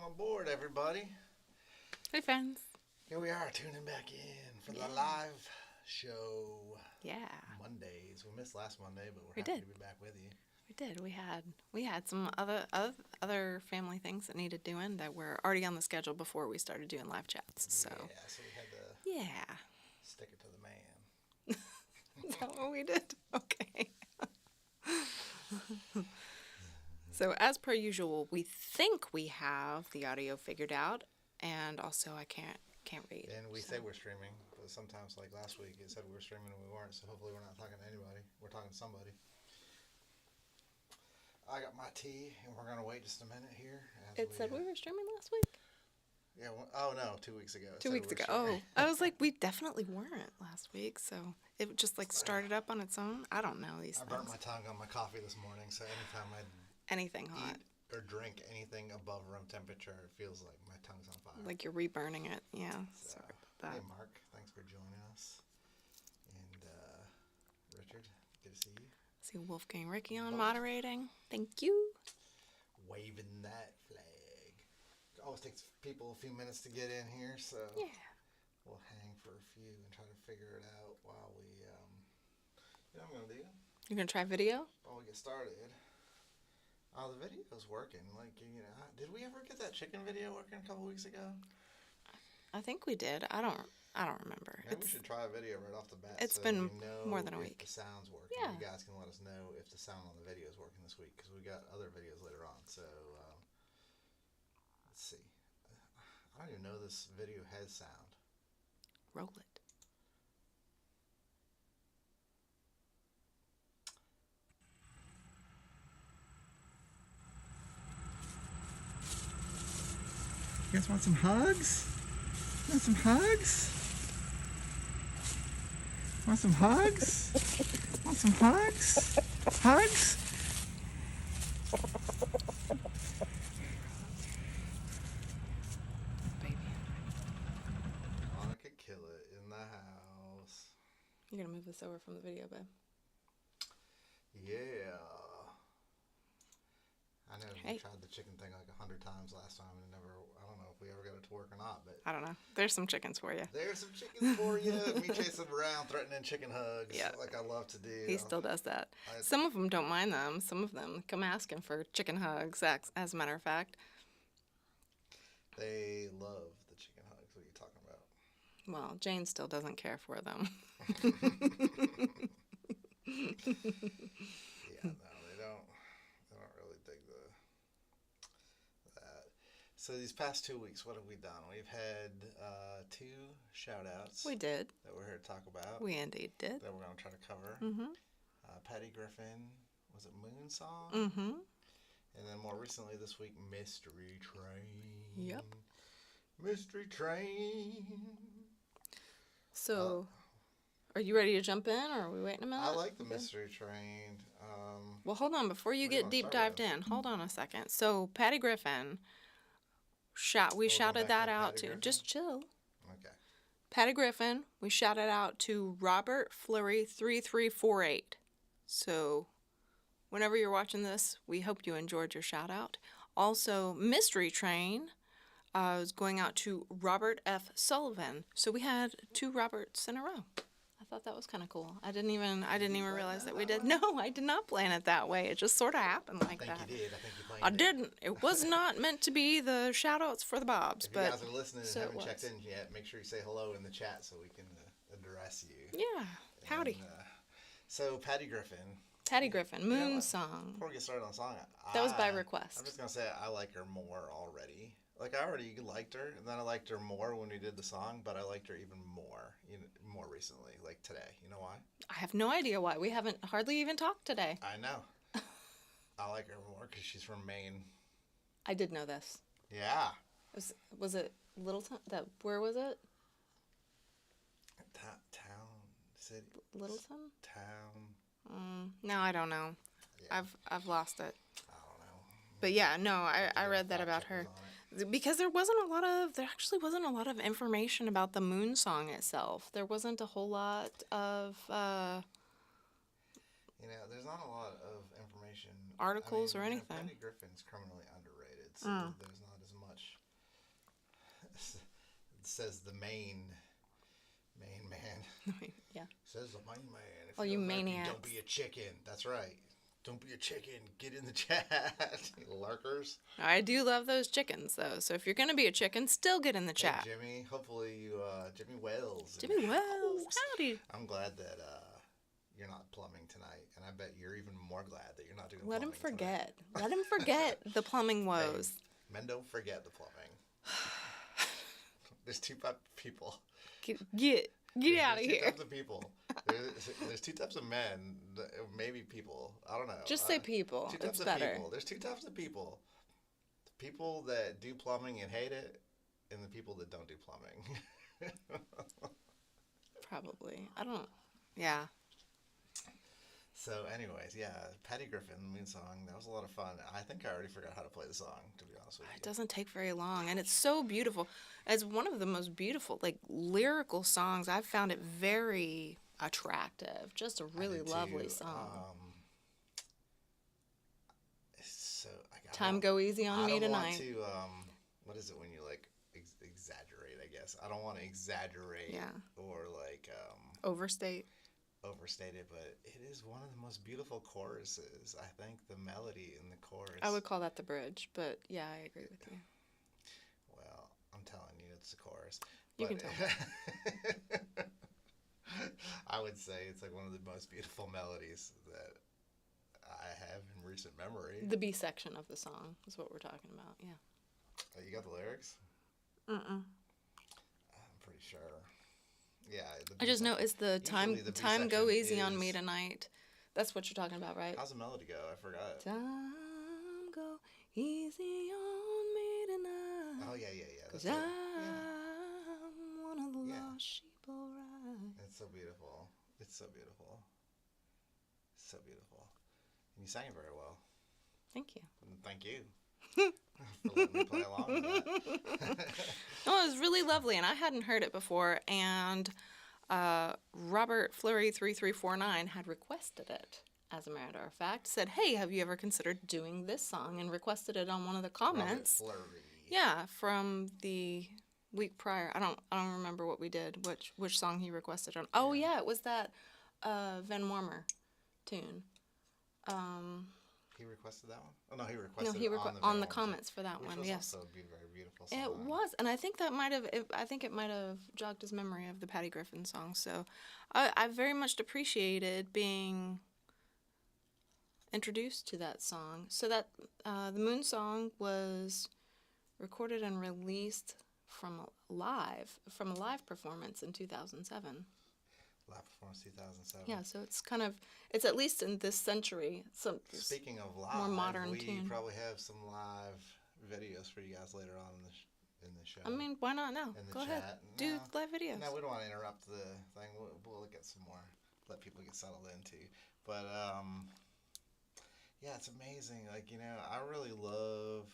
on board, everybody. Hey, friends. Here we are, tuning back in for the live show. Yeah. Mondays. We missed last Monday, but we're We happy did. to be back with you. We did. We had some other family things that needed doing that were already on the schedule before we started doing live chats. So we had to stick it to the man. Is that what we did? Okay. So as per usual, we think we have the audio figured out, and also I can't read. And we say we're streaming, but sometimes, like last week, it said we were streaming and we weren't. So hopefully, we're not talking to anybody. We're talking to somebody. I got my tea, and we're gonna wait just a minute here. It said we were streaming last week. Yeah. Oh no, 2 weeks ago. 2 weeks ago. Oh, I was like, we definitely weren't last week. So it just like started up on its own. I don't know these things. I burnt my tongue on my coffee this morning, so anytime I anything hot or drink anything above room temperature, it feels like my tongue's on fire. Like you're reburning it. Yeah. So, sorry about that. hey, Mark, thanks for joining us. And Richard, good to see you. See Wolfgang Ricky on moderating. Thank you. Waving that flag. It always takes people a few minutes to get in here, so yeah, we'll hang for a few and try to figure it out while we, you know what I'm going to do? You're going to try video? While we get started. Oh, the video's working. Like, you know, did we ever get that chicken video working a couple weeks ago? I think we did. I don't remember. Maybe we should try a video right off the bat. It's so been we know more than a if week. The sound's working. Yeah. You guys can let us know if the sound on the video is working this week because we got other videos later on. So let's see. I don't even know this video has sound. Roll it. You guys want some hugs? Want some hugs? Want some hugs? Want some hugs? Hugs? Baby. Monica Kill It in the house. You're going to move this over from the video, babe. Yeah. I know Hey. we tried the chicken thing like 100 times last time and I don't know if we ever got it to work or not, but I don't know. There's some chickens for you. there's some chickens for you. Me chasing them around, threatening chicken hugs, Yeah. like I love to do. He still does that. I- Some of them don't mind them. Some of them come asking for chicken hugs, as a matter of fact. They love the chicken hugs. What are you talking about? Well, Jane still doesn't care for them. Yeah, no, they don't really dig that. So these past 2 weeks, what have we done? We've had 2 shout-outs. We did. That we're here to talk about. We indeed did. That we're going to try to cover. Mm-hmm. Patty Griffin, was it Moon Song? Mm-hmm. And then more recently this week, Mystery Train. Yep. Mystery Train. So, are you ready to jump in, or are we waiting a minute? I like the Mystery Train. Well, hold on. Before you Where do you get wanna deep start dived in, hold on a second. So, Patty Griffin, we shouted back that to out Patty to. Griffin? Just chill. Okay. Patty Griffin, we shouted out to Robert Flurry 3348. So, whenever you're watching this, we hope you enjoyed your shout out. Also, Mystery Train is going out to Robert F. Sullivan. So we had 2 Roberts in a row. I thought that was kind of cool. I didn't even realize that we did. No, I did not plan it that way. It just sort of happened like I that. think you did. I think you planned I it. didn't. It was not meant to be the shout outs for the Bobs. If but you guys are listening and so it haven't checked was. in yet, make sure you say hello in the chat so we can address you. Yeah. Howdy. And, so, Patty Griffin. Patty Griffin, Moon Yeah, Song. Before we get started on the song, That was by request. I'm just going to say I like her more already. Like, I already liked her, and then I liked her more when we did the song, but I liked her even more, more recently, like today. You know why? I have no idea why. We haven't hardly even talked today. I know. I like her more because she's from Maine. I did know this. Yeah. Was it Littleton? Where was it? Town, city. Littleton? Town. No, I don't know. Yeah. I've lost it. I don't know. But yeah, no, I Get read that fact about checkers her. on it. Because there actually wasn't a lot of information about the Moon Song itself. There wasn't a whole lot of There's not a lot of information. Articles or anything. Patty Griffin's criminally underrated, so there's not as much says the main man. Yeah. Says the main man. If Oh, you're you American, maniacs. don't be a chicken. That's right. Don't be a chicken. Get in the chat. Lurkers. I do love those chickens, though. So if you're going to be a chicken, still get in the Hey, chat. Jimmy. Hopefully you, Jimmy Wells. Jimmy Wells. Howdy. I'm glad that you're not plumbing tonight, and I bet you're even more glad that you're not doing Let plumbing him forget. tonight. Let him forget the plumbing woes. Hey, men don't forget the plumbing. There's two types of people. Get out of There's here. two types of people. There's two types of men, maybe people. I don't know. Just say people. Two types It's of better. people. There's two types of people. The people that do plumbing and hate it, and the people that don't do plumbing. Probably. I don't. Yeah. So, anyways, yeah, Patty Griffin, Moon Song. That was a lot of fun. I think I already forgot how to play the song, to be honest with you. It doesn't take very long, and it's so beautiful. It's one of the most beautiful, like, lyrical songs. I've found it very attractive. Just a really lovely song. So Time Go Easy on Me I don't Tonight. want to, what is it when you, like, exaggerate, I guess. I don't want to exaggerate or, like, Overstate. overstate it, but it is one of the most beautiful choruses. I think the melody in the chorus. I would call that the bridge, but yeah, I agree with you. Well, I'm telling you, it's the chorus. You can tell me. I would say it's like one of the most beautiful melodies that I have in recent memory. The B section of the song is what we're talking about, yeah. You got the lyrics? Mm-mm. I'm pretty sure. Yeah. I just know it's the time go B-section easy on me is- tonight. That's what you're talking about, right? How's the melody go? I forgot. Time go easy on me tonight. Oh, yeah. 'Cause That's I'm it. one of the Yeah. lost sheep, alright. It's so beautiful. It's so beautiful. So beautiful. And you sang it very well. Thank you. And thank you for letting me play along with that. No, it was really lovely, and I hadn't heard it before, and Robert Fleury 3349 had requested it. As a matter of fact, said, "Hey, have you ever considered doing this song?" and requested it on one of the comments. Robert Fleury. Yeah, from the week prior. I don't remember what we did. Which song he requested on? Oh yeah, it was that Van Warmer tune. He requested that one? Oh, no, he requested No, he on the comments for that which one. was Yes, also a very beautiful song. it was, and I think that might have. I think it might have jogged his memory of the Patty Griffin song. So, I very much appreciated being introduced to that song. So that the Moon Song was recorded and released from a live performance in 2007. Live performance 2007. Yeah, so it's at least in this century. So Speaking of live, more modern we tune. probably have some live videos for you guys later on in the show. I mean, why not now? in the Go ahead, chat. do No. live videos. No, we don't want to interrupt the thing. We'll get some more. Let people get settled into. But yeah, it's amazing. Like, you know, I really love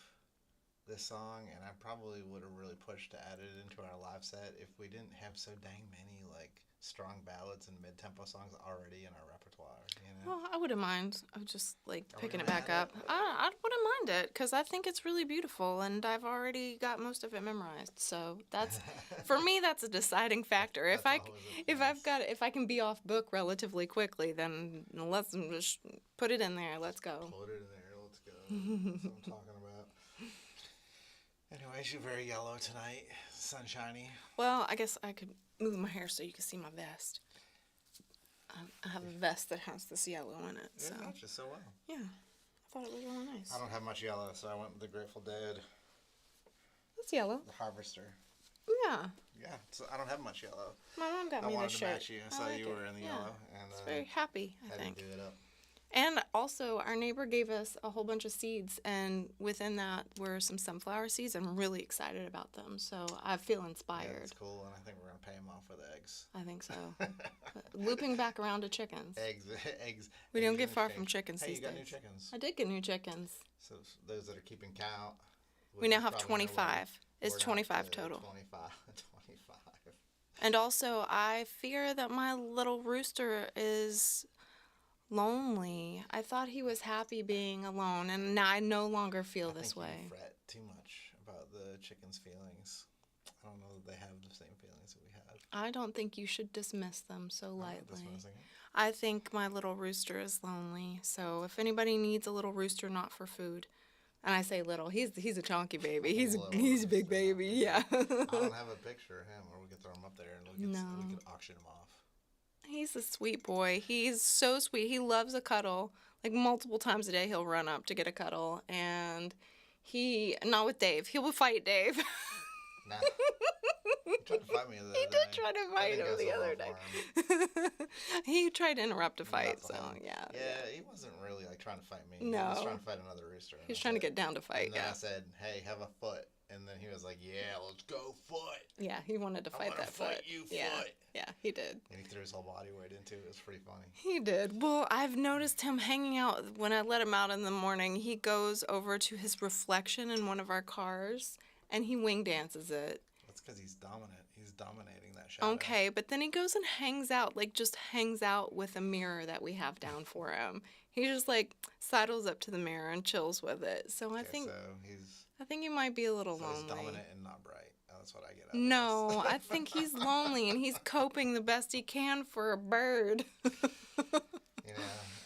this song, and I probably would have really pushed to add it into our live set if we didn't have so dang many like strong ballads and mid-tempo songs already in our repertoire. You know. Well, I wouldn't mind. I'm just like Are we picking it gonna back add up. it? I wouldn't mind it because I think it's really beautiful, and I've already got most of it memorized. So that's for me. That's a deciding factor. If That's always a if I can be off book relatively quickly, then let's just put it in there. Let's go. Put it in there. Let's go. That's what I'm talking about. Anyways, you're very yellow tonight. Sunshiny. Well, I guess I could move my hair so you can see my vest. I have a vest that has this yellow in it. So It matches so well. yeah, I thought it was really nice. I don't have much yellow, so I went with the Grateful Dead, It's yellow. the Harvester. Yeah, Yeah, so I don't have much yellow. my mom got I me wanted this to shirt. match you. I I saw like you it. were in the Yeah. yellow, and It's very happy, I had think. to do it up. And also, our neighbor gave us a whole bunch of seeds, and within that were some sunflower seeds. I'm really excited about them, so I feel Yeah, inspired. it's cool, and I think we're gonna pay him off with eggs. I think so. Looping back around to chickens. eggs. We eggs don't in get the far shake. from chickens Hey, these you got days. new chickens. I did get new chickens. So those that are keeping count. We which now is have probably 25. It's we're 25 up to total. 25. And also, I fear that my little rooster is lonely. I thought he was happy being alone, and now I no longer feel I this think way. You fret too much about the chicken's feelings. I don't know that they have the same feelings that we have. I don't think you should dismiss them so I'm not lightly. dismissing it. I think my little rooster is lonely. So if anybody needs a little rooster, not for food, and I say little, he's a chunky baby. He's Little a big rooster, not baby. big. Yeah. I don't have a picture of him, or we could throw him up there and we No. could auction him off. He's a sweet boy. He's so sweet. He loves a cuddle. Like multiple times a day, he'll run up to get a cuddle, and not with Dave. He will fight Dave. Nah. He tried to fight me the other day. He did try to I fight think I him the saw other it day. for him. He tried to interrupt a fight, Not so for him. yeah. Yeah, he wasn't really like trying to fight me. No. He was trying to fight another rooster. He was trying to get down to fight, And then yeah. I said, "Hey, have a foot." And then he was like, "Yeah, let's go foot." Yeah, he wanted to I fight wanna that fight foot. you, yeah. foot. Yeah, he did. And he threw his whole body weight into it. It was pretty funny. He did. Well, I've noticed him hanging out. When I let him out in the morning, he goes over to his reflection in one of our cars, and he wing dances it. That's because he's dominant. He's dominating that shadow. Okay, but then he goes and hangs out, like just hangs out with a mirror that we have down for him. He just like sidles up to the mirror and chills with it. So I think he might be a little lonely. He's dominant and not bright. That's what I get out of No, this. I think he's lonely and he's coping the best he can for a bird. You know,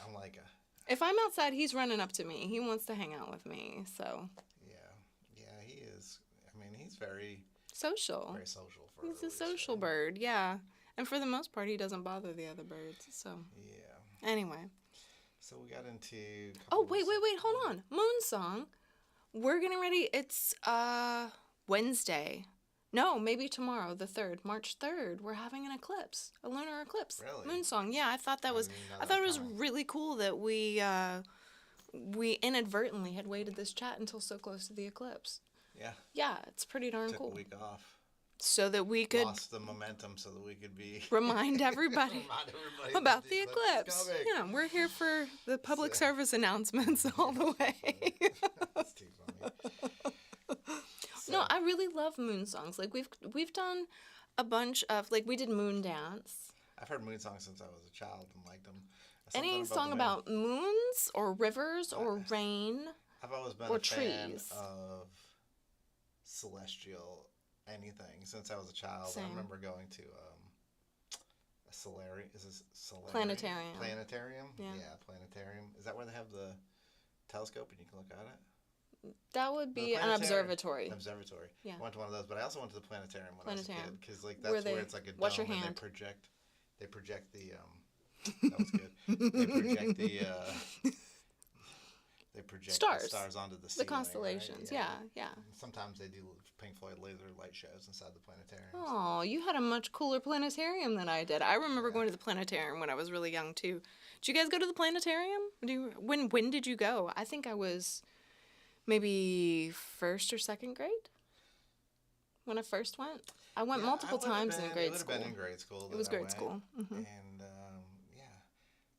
I'm like If I'm outside, he's running up to me. He wants to hang out with me. So yeah, he is. I mean, he's very social. Very social. For He's a a social rooster. bird, yeah. And for the most part, he doesn't bother the other birds. So Yeah. anyway. So we got into. Oh, wait, hold on. Moon song. We're getting ready. It's Wednesday. No, maybe tomorrow, the 3rd, March 3rd. We're having an eclipse, a lunar eclipse. Really? Moon song. Yeah, I thought that was didn't know I that thought it was coming. really cool that we inadvertently had waited this chat until so close to the eclipse. Yeah. Yeah, it's pretty darn Took cool. a week off. So that we could Lost the momentum so that we could be. remind everybody Remind everybody about that the is eclipse. coming. Yeah, we're here for the public So- service announcements all the way. That's too funny. No, I really love moon songs. Like we've done a bunch of we did Moon Dance. I've heard moon songs since I was a child and liked them. Any Something song the moon. about moons or rivers or rain. I've always been or a fan trees. of celestial anything since I was a child. Same. I remember going to a solarium. Is this solarium? Planetarium. Planetarium? Yeah. Planetarium. Is that where they have the telescope and you can look at it? That would The be an planetarium. observatory. Observatory. Yeah. I went to one of those, but I also went to the planetarium when I was a Planetarium. kid because that's Where where, they- it's like a watch your dome and hand. they project the that was good. They project they project Stars. the stars onto the The ceiling, constellations. right? Yeah. Sometimes they do Pink Floyd laser light shows inside the planetarium. Oh, you had a much cooler planetarium than I did. I remember Yeah. going to the planetarium when I was really young too. Did you guys go to the planetarium? When did you go? I think I was maybe 1st or 2nd grade when I first went. I went multiple times in grade It would school. have been in grade school. It was that I grade went. school. Mhm. And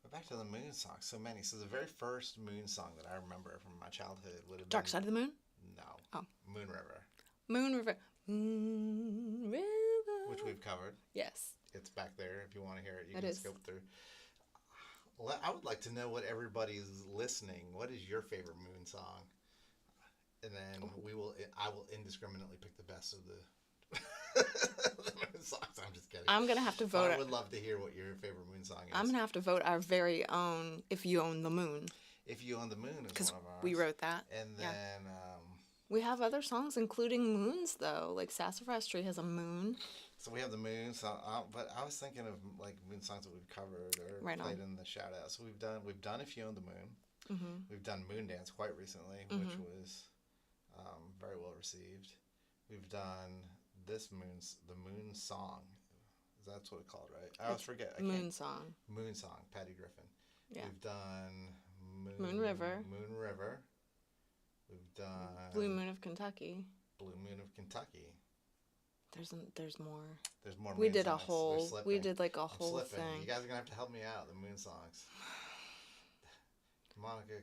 but back to the moon songs. So many. So the very first moon song that I remember from my childhood would have been Dark Side of the Moon? No. Oh. Moon River, Moon River. Moon River. which we've covered. Yes. It's back there. If you want to hear it, you It can is. scope through. I would like to know what everybody's listening. What is your favorite moon song? And then I will indiscriminately pick the best of the, the moon songs. I'm just kidding. I'm going to have to vote. I would love to hear what your favorite moon song is. I'm going to have to vote our very own If You Own the Moon. If You Own the Moon is Because one of ours. we wrote that. And yeah. then We have other songs, including moons, though. Like Sassafras Tree has a moon. so we have the moon song, but I was thinking of like moon songs that we've covered or Right played on. in the shout out. So we've done If You Own the Moon. Mm-hmm. We've done Moon Dance quite recently, which was very well received. We've done the Moon Song. That's what it's called, right? I always forget. Moon Song. Moon Song, Patty Griffin. Yeah. We've done Moon River. Moon River. We've done Blue Moon of Kentucky. Blue Moon of Kentucky. There's more. There's more. We moon did a songs. They're whole. We slipping. did like a I'm whole slipping. thing. You guys are gonna have to help me out. The moon songs. Monica,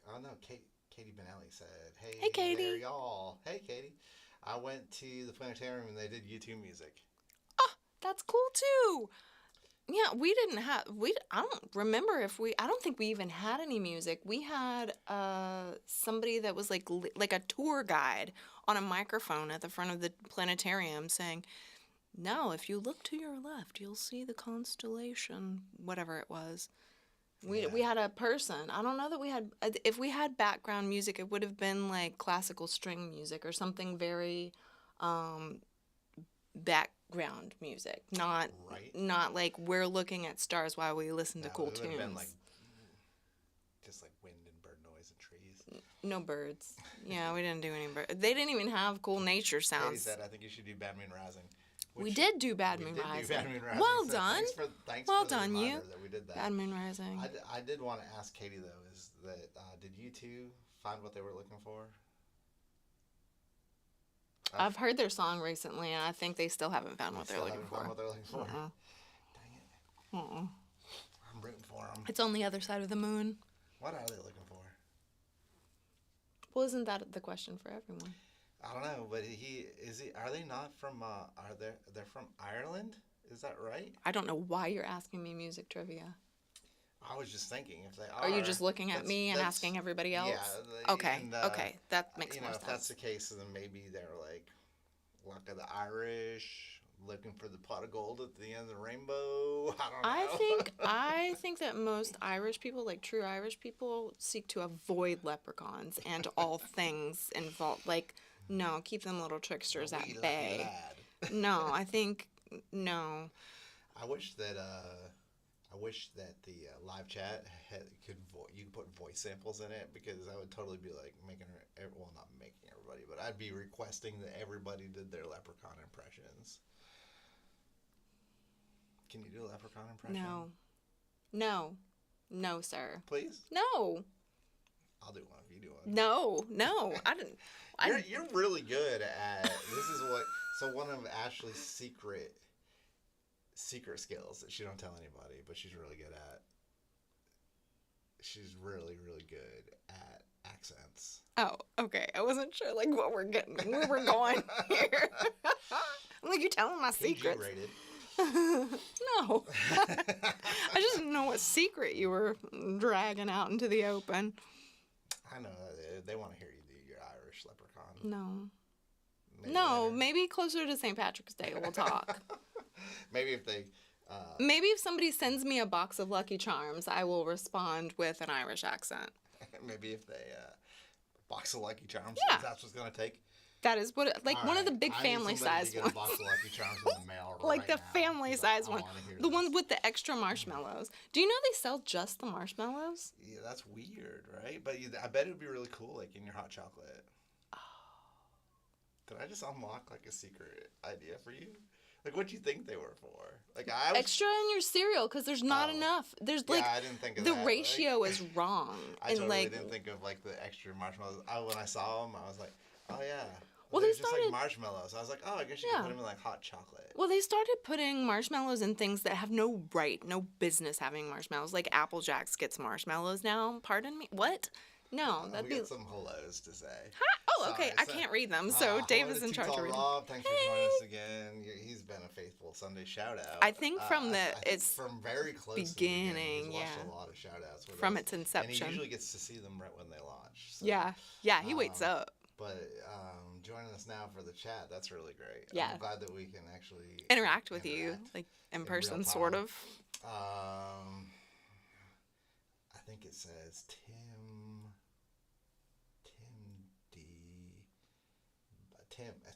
oh no, Katie Benelli said, "Hey, Hey, Katie. there, y'all. Hey, Katie. I went to the planetarium and they did U2 music. Oh, that's cool too. Yeah, we didn't have I don't remember if I don't think we even had any music. We had somebody that was like a tour guide on a microphone at the front of the planetarium saying, "Now, if you look to your left, you'll see the constellation, whatever it was." We Yeah. had a person. I don't know that we had if we had background music, it would have been like classical string music or something very um background music, Right. not like we're looking at stars while we listen No, to cool it would have been like tunes. just like wind and bird noise and trees. No birds. Yeah, we didn't do any birds. They didn't even have cool nature Katie sounds. said, "I think you should do Bad Moon Rising." We Which did do Bad we Moon did do Rising. Bad Moon Rising. Well So done. thanks Well for the done, you. reminder that we did that. Bad Moon Rising. I did want to ask Katie though, is that did you two find what they were looking for? I've heard their song recently, and I think they still haven't found what they're Still looking haven't for. found what they're looking for. Uh-uh. Dang it! Uh-uh. I'm rooting for them. It's on the other side of the moon. What are they looking for? Well, isn't that the question for everyone? I don't know, but are they not from? They're from Ireland? Is that right? I don't know why you're asking me music trivia. I was just thinking if they are. Are you just looking at me and asking everybody else? Yeah. Okay. And, Okay. That makes more if sense. that's the case, then maybe they're like, luck of the Irish, looking for the pot of gold at the end of the rainbow. I don't know. I think that most Irish people, like true Irish people, seek to avoid leprechauns and all things involved. Like, no, keep them little tricksters at Wee lucky bay. lad. No, I think no. I wish that the live chat you could put voice samples in it, because I would totally be like not making everybody, but I'd be requesting that everybody did their leprechaun impressions. Can you do a leprechaun impression? No. No. No, sir. Please? No. I'll do one if you do one. No. No. I didn't. You're really good at this is what so one of Ashley's secret skills that she don't tell anybody, but she's really good at. She's really, really good at accents. Oh, okay. I wasn't sure like what we're getting, where we're going here. I'm like, you're telling my secrets. PG-rated. No. I just didn't know what secret you were dragging out into the open. I know they want to hear you do your Irish leprechaun. No. Maybe No, later. maybe closer to St. Patrick's Day we'll talk. Maybe if they. Maybe if somebody sends me a box of Lucky Charms, I will respond with an Irish accent. Maybe if they box of Lucky Charms. Yeah. If that's what's gonna take. That is what, like All one of the right. big I need family somebody size to get ones. a box of Lucky Charms in the mail Like right the now, family 'cause size I one. wanna hear The this. ones with the extra marshmallows. Do you know they sell just the marshmallows? Yeah, that's weird, right? But I bet it would be really cool, like in your hot chocolate. Did I just unlock like a secret idea for you? Like, what do you think they were for? Like, I was. Extra in your cereal because there's not Oh. enough. There's Yeah, like I didn't think of the that. ratio Like, is wrong. I and totally like didn't think of like the extra marshmallows. When I saw them, I was like, oh yeah. Well, they're they just started- like marshmallows. I was like, oh, I guess you Yeah. can put them in like hot chocolate. well, they started putting marshmallows in things that have no business having marshmallows. Like Apple Jacks gets marshmallows now. Pardon me. What? No, that'd we be. got some hellos to say. Oh, okay. Sorry, I can't read them, so Dave is in charge of reading. Rob, thanks for joining us again. He's been a faithful Sunday shout out. I think from the- I think it's from very close beginning, to the beginning. He's watched yeah. a lot of shout outs with From us. its And inception. he usually gets to see them right when they launch. So, Yeah, he waits up. But joining us now for the chat, that's really great. Yeah. I'm glad that we can actually Interact with you, interact like in in person, real sort time. of. I think it says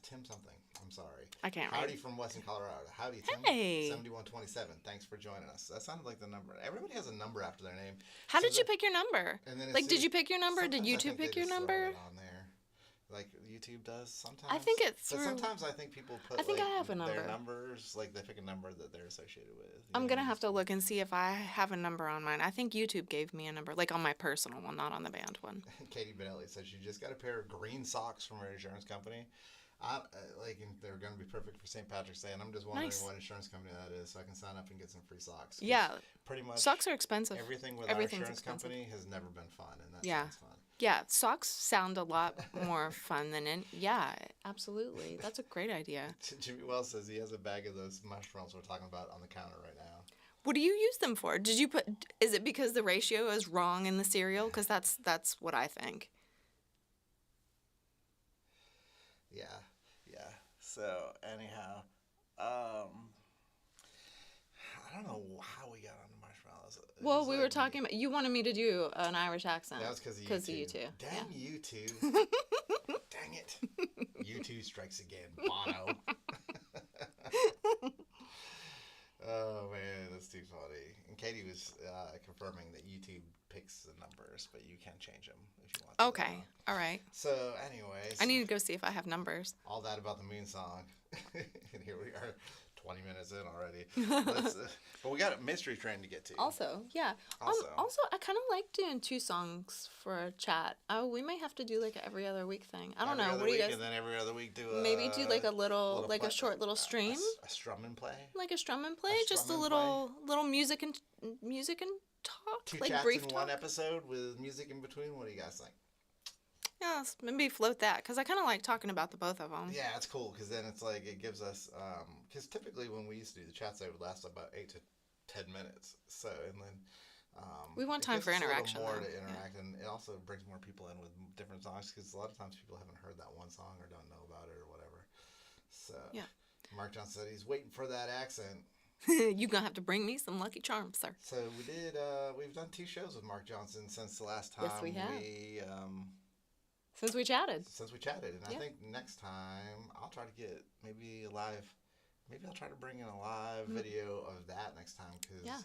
Tim something. I'm sorry. I can't Howdy read. from Western Colorado. Howdy, Tim. Hey. 7127. Thanks for joining us. That sounded like the number. Everybody has a number after their name. How So did you that- pick your number? and then it Like, did says- you pick your number? Did sometimes I YouTube think they pick your just throw number? it on there. Like YouTube does sometimes. I think it's But through- sometimes I think people put I think like, I have a number. their numbers, like they pick a number that they're associated with. You I'm know? gonna have to look and see if I have a number on mine. I think YouTube gave me a number, like on my personal one, not on the band one. Katie Benelli says you just got a pair of green socks from her insurance company. And they're going to be perfect for St. Patrick's Day, and I'm just wondering Nice. what insurance company that is, so I can sign up and get some free socks. 'Cause Yeah, pretty much socks are expensive. everything with Everything's our insurance expensive. company has never been fun, and that Yeah. sounds fun. Yeah, socks sound a lot more fun than yeah, absolutely. That's a great idea. Jimmy Wells says he has a bag of those mushrooms we're talking about on the counter right now. What do you use them for? Did you put? Is it because the ratio is wrong in the cereal? Because that's what I think. Yeah, yeah. So anyhow, I don't know how we got on the marshmallows. It Well, was we like were talking about. You wanted me to do an Irish accent. That was because of you Because two. of you two. Dang Yeah. you two. Dang it. You two strikes again. Bono. Oh man, that's too funny. And Katie was confirming that YouTube picks the numbers, but you can change them if you want to. Okay. All right. So, anyways, I need to go see if I have numbers. all that about the moon song. And here we are, 20 minutes in already. But we got a mystery train to get to. Also, yeah. Also. I kind of like doing 2 songs for a chat. Oh, we may have to do like a every other week thing. I don't know. What do you guys? And then every other week do Maybe do like a little like a short little stream, a strum and play. like a strum and play, just a strum and little music and talk, 2 like chats brief in talk. one episode with music in between. What do you guys think? Yeah, maybe float that because I kind of like talking about the both of them. Yeah, it's cool because then it's like it gives us because typically when we used to do the chats, they would last about 8 to 10 minutes. So and then We want it time gives for us a little interaction, more though. to Yeah. interact, and it also brings more people in with different songs because a lot of times people haven't heard that one song or don't know about it or whatever. So Yeah. Mark Johnson said he's waiting for that accent. You're gonna have to bring me some Lucky Charms, sir. So we've done 2 shows with Mark Johnson since the last time Yes, we have. we Since we chatted. and Yeah. I think next time I'll try to get maybe I'll try to bring in a live video of that next time because Yeah.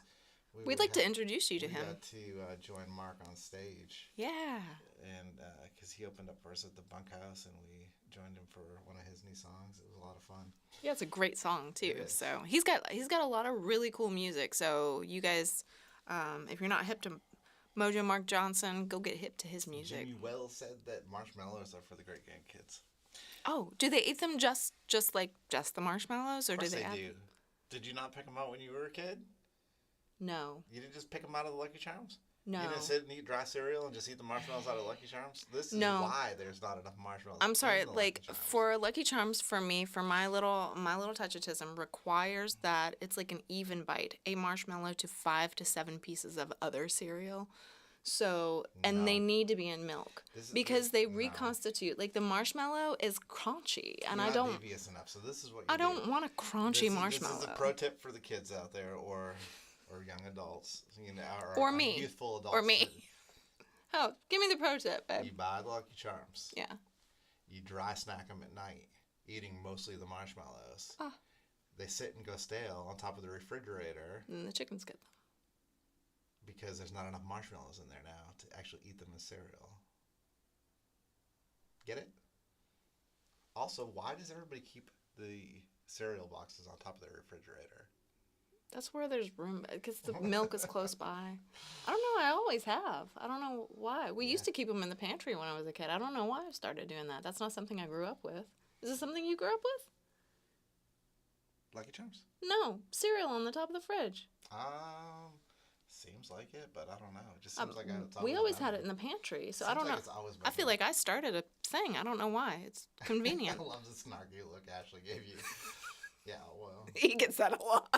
We'd like to introduce you to him. got to join Mark on stage, Yeah. and because he opened up for us at the Bunkhouse, and we joined him for one of his new songs. It was a lot of fun. Yeah, it's a great song too. It is. So he's got a lot of really cool music. So you guys, if you're not hip to Mojo Mark Johnson, go get hip to his music. Jimmy Wells said that marshmallows are for the great grandkids. Oh, do they eat them just the marshmallows, or Of do course they they add? do. Did you not pick them out when you were a kid? No, You didn't just pick them out of the Lucky Charms? no. You didn't sit and eat dry cereal and just eat the marshmallows out of Lucky Charms? This is No. why there's not enough marshmallows. I'm sorry. in the Like Lucky Charms. for Lucky Charms, for me, for my little touchatism requires that it's like an even bite, a marshmallow to 5 to 7 pieces of other cereal. So and they No. need to be in milk This is- because they no. reconstitute. Like the marshmallow is crunchy, and You're I not don't. devious enough. So this is what you I don't do. want a crunchy marshmallow. This is a pro tip for the kids out there, or young adults, Or me. youthful adults. Or me. Oh, give me the pro tip, You babe. buy the Lucky Charms. Yeah. You dry snack them at night, eating mostly the marshmallows. Ah. They sit and go stale on top of the refrigerator And the chickens get them. because there's not enough marshmallows in there now to actually eat them as cereal. Get it? Also, why does everybody keep the cereal boxes on top of their refrigerator? That's where there's room because the milk is close by. I don't know. I always have. I don't know why. We used to keep them in the pantry when I was a kid. I don't know why I started doing that. That's not something I grew up with. Is it something you grew up with? Lucky Charms? No, cereal on the top of the fridge. Seems like it, but I don't know. It just seems like it's We always been had there. it in the pantry, so I Seems don't like know. it's always been I feel there. like I started a thing. I don't know why. It's convenient. I love the snarky look Ashley gave you. Yeah, well. He gets that a lot.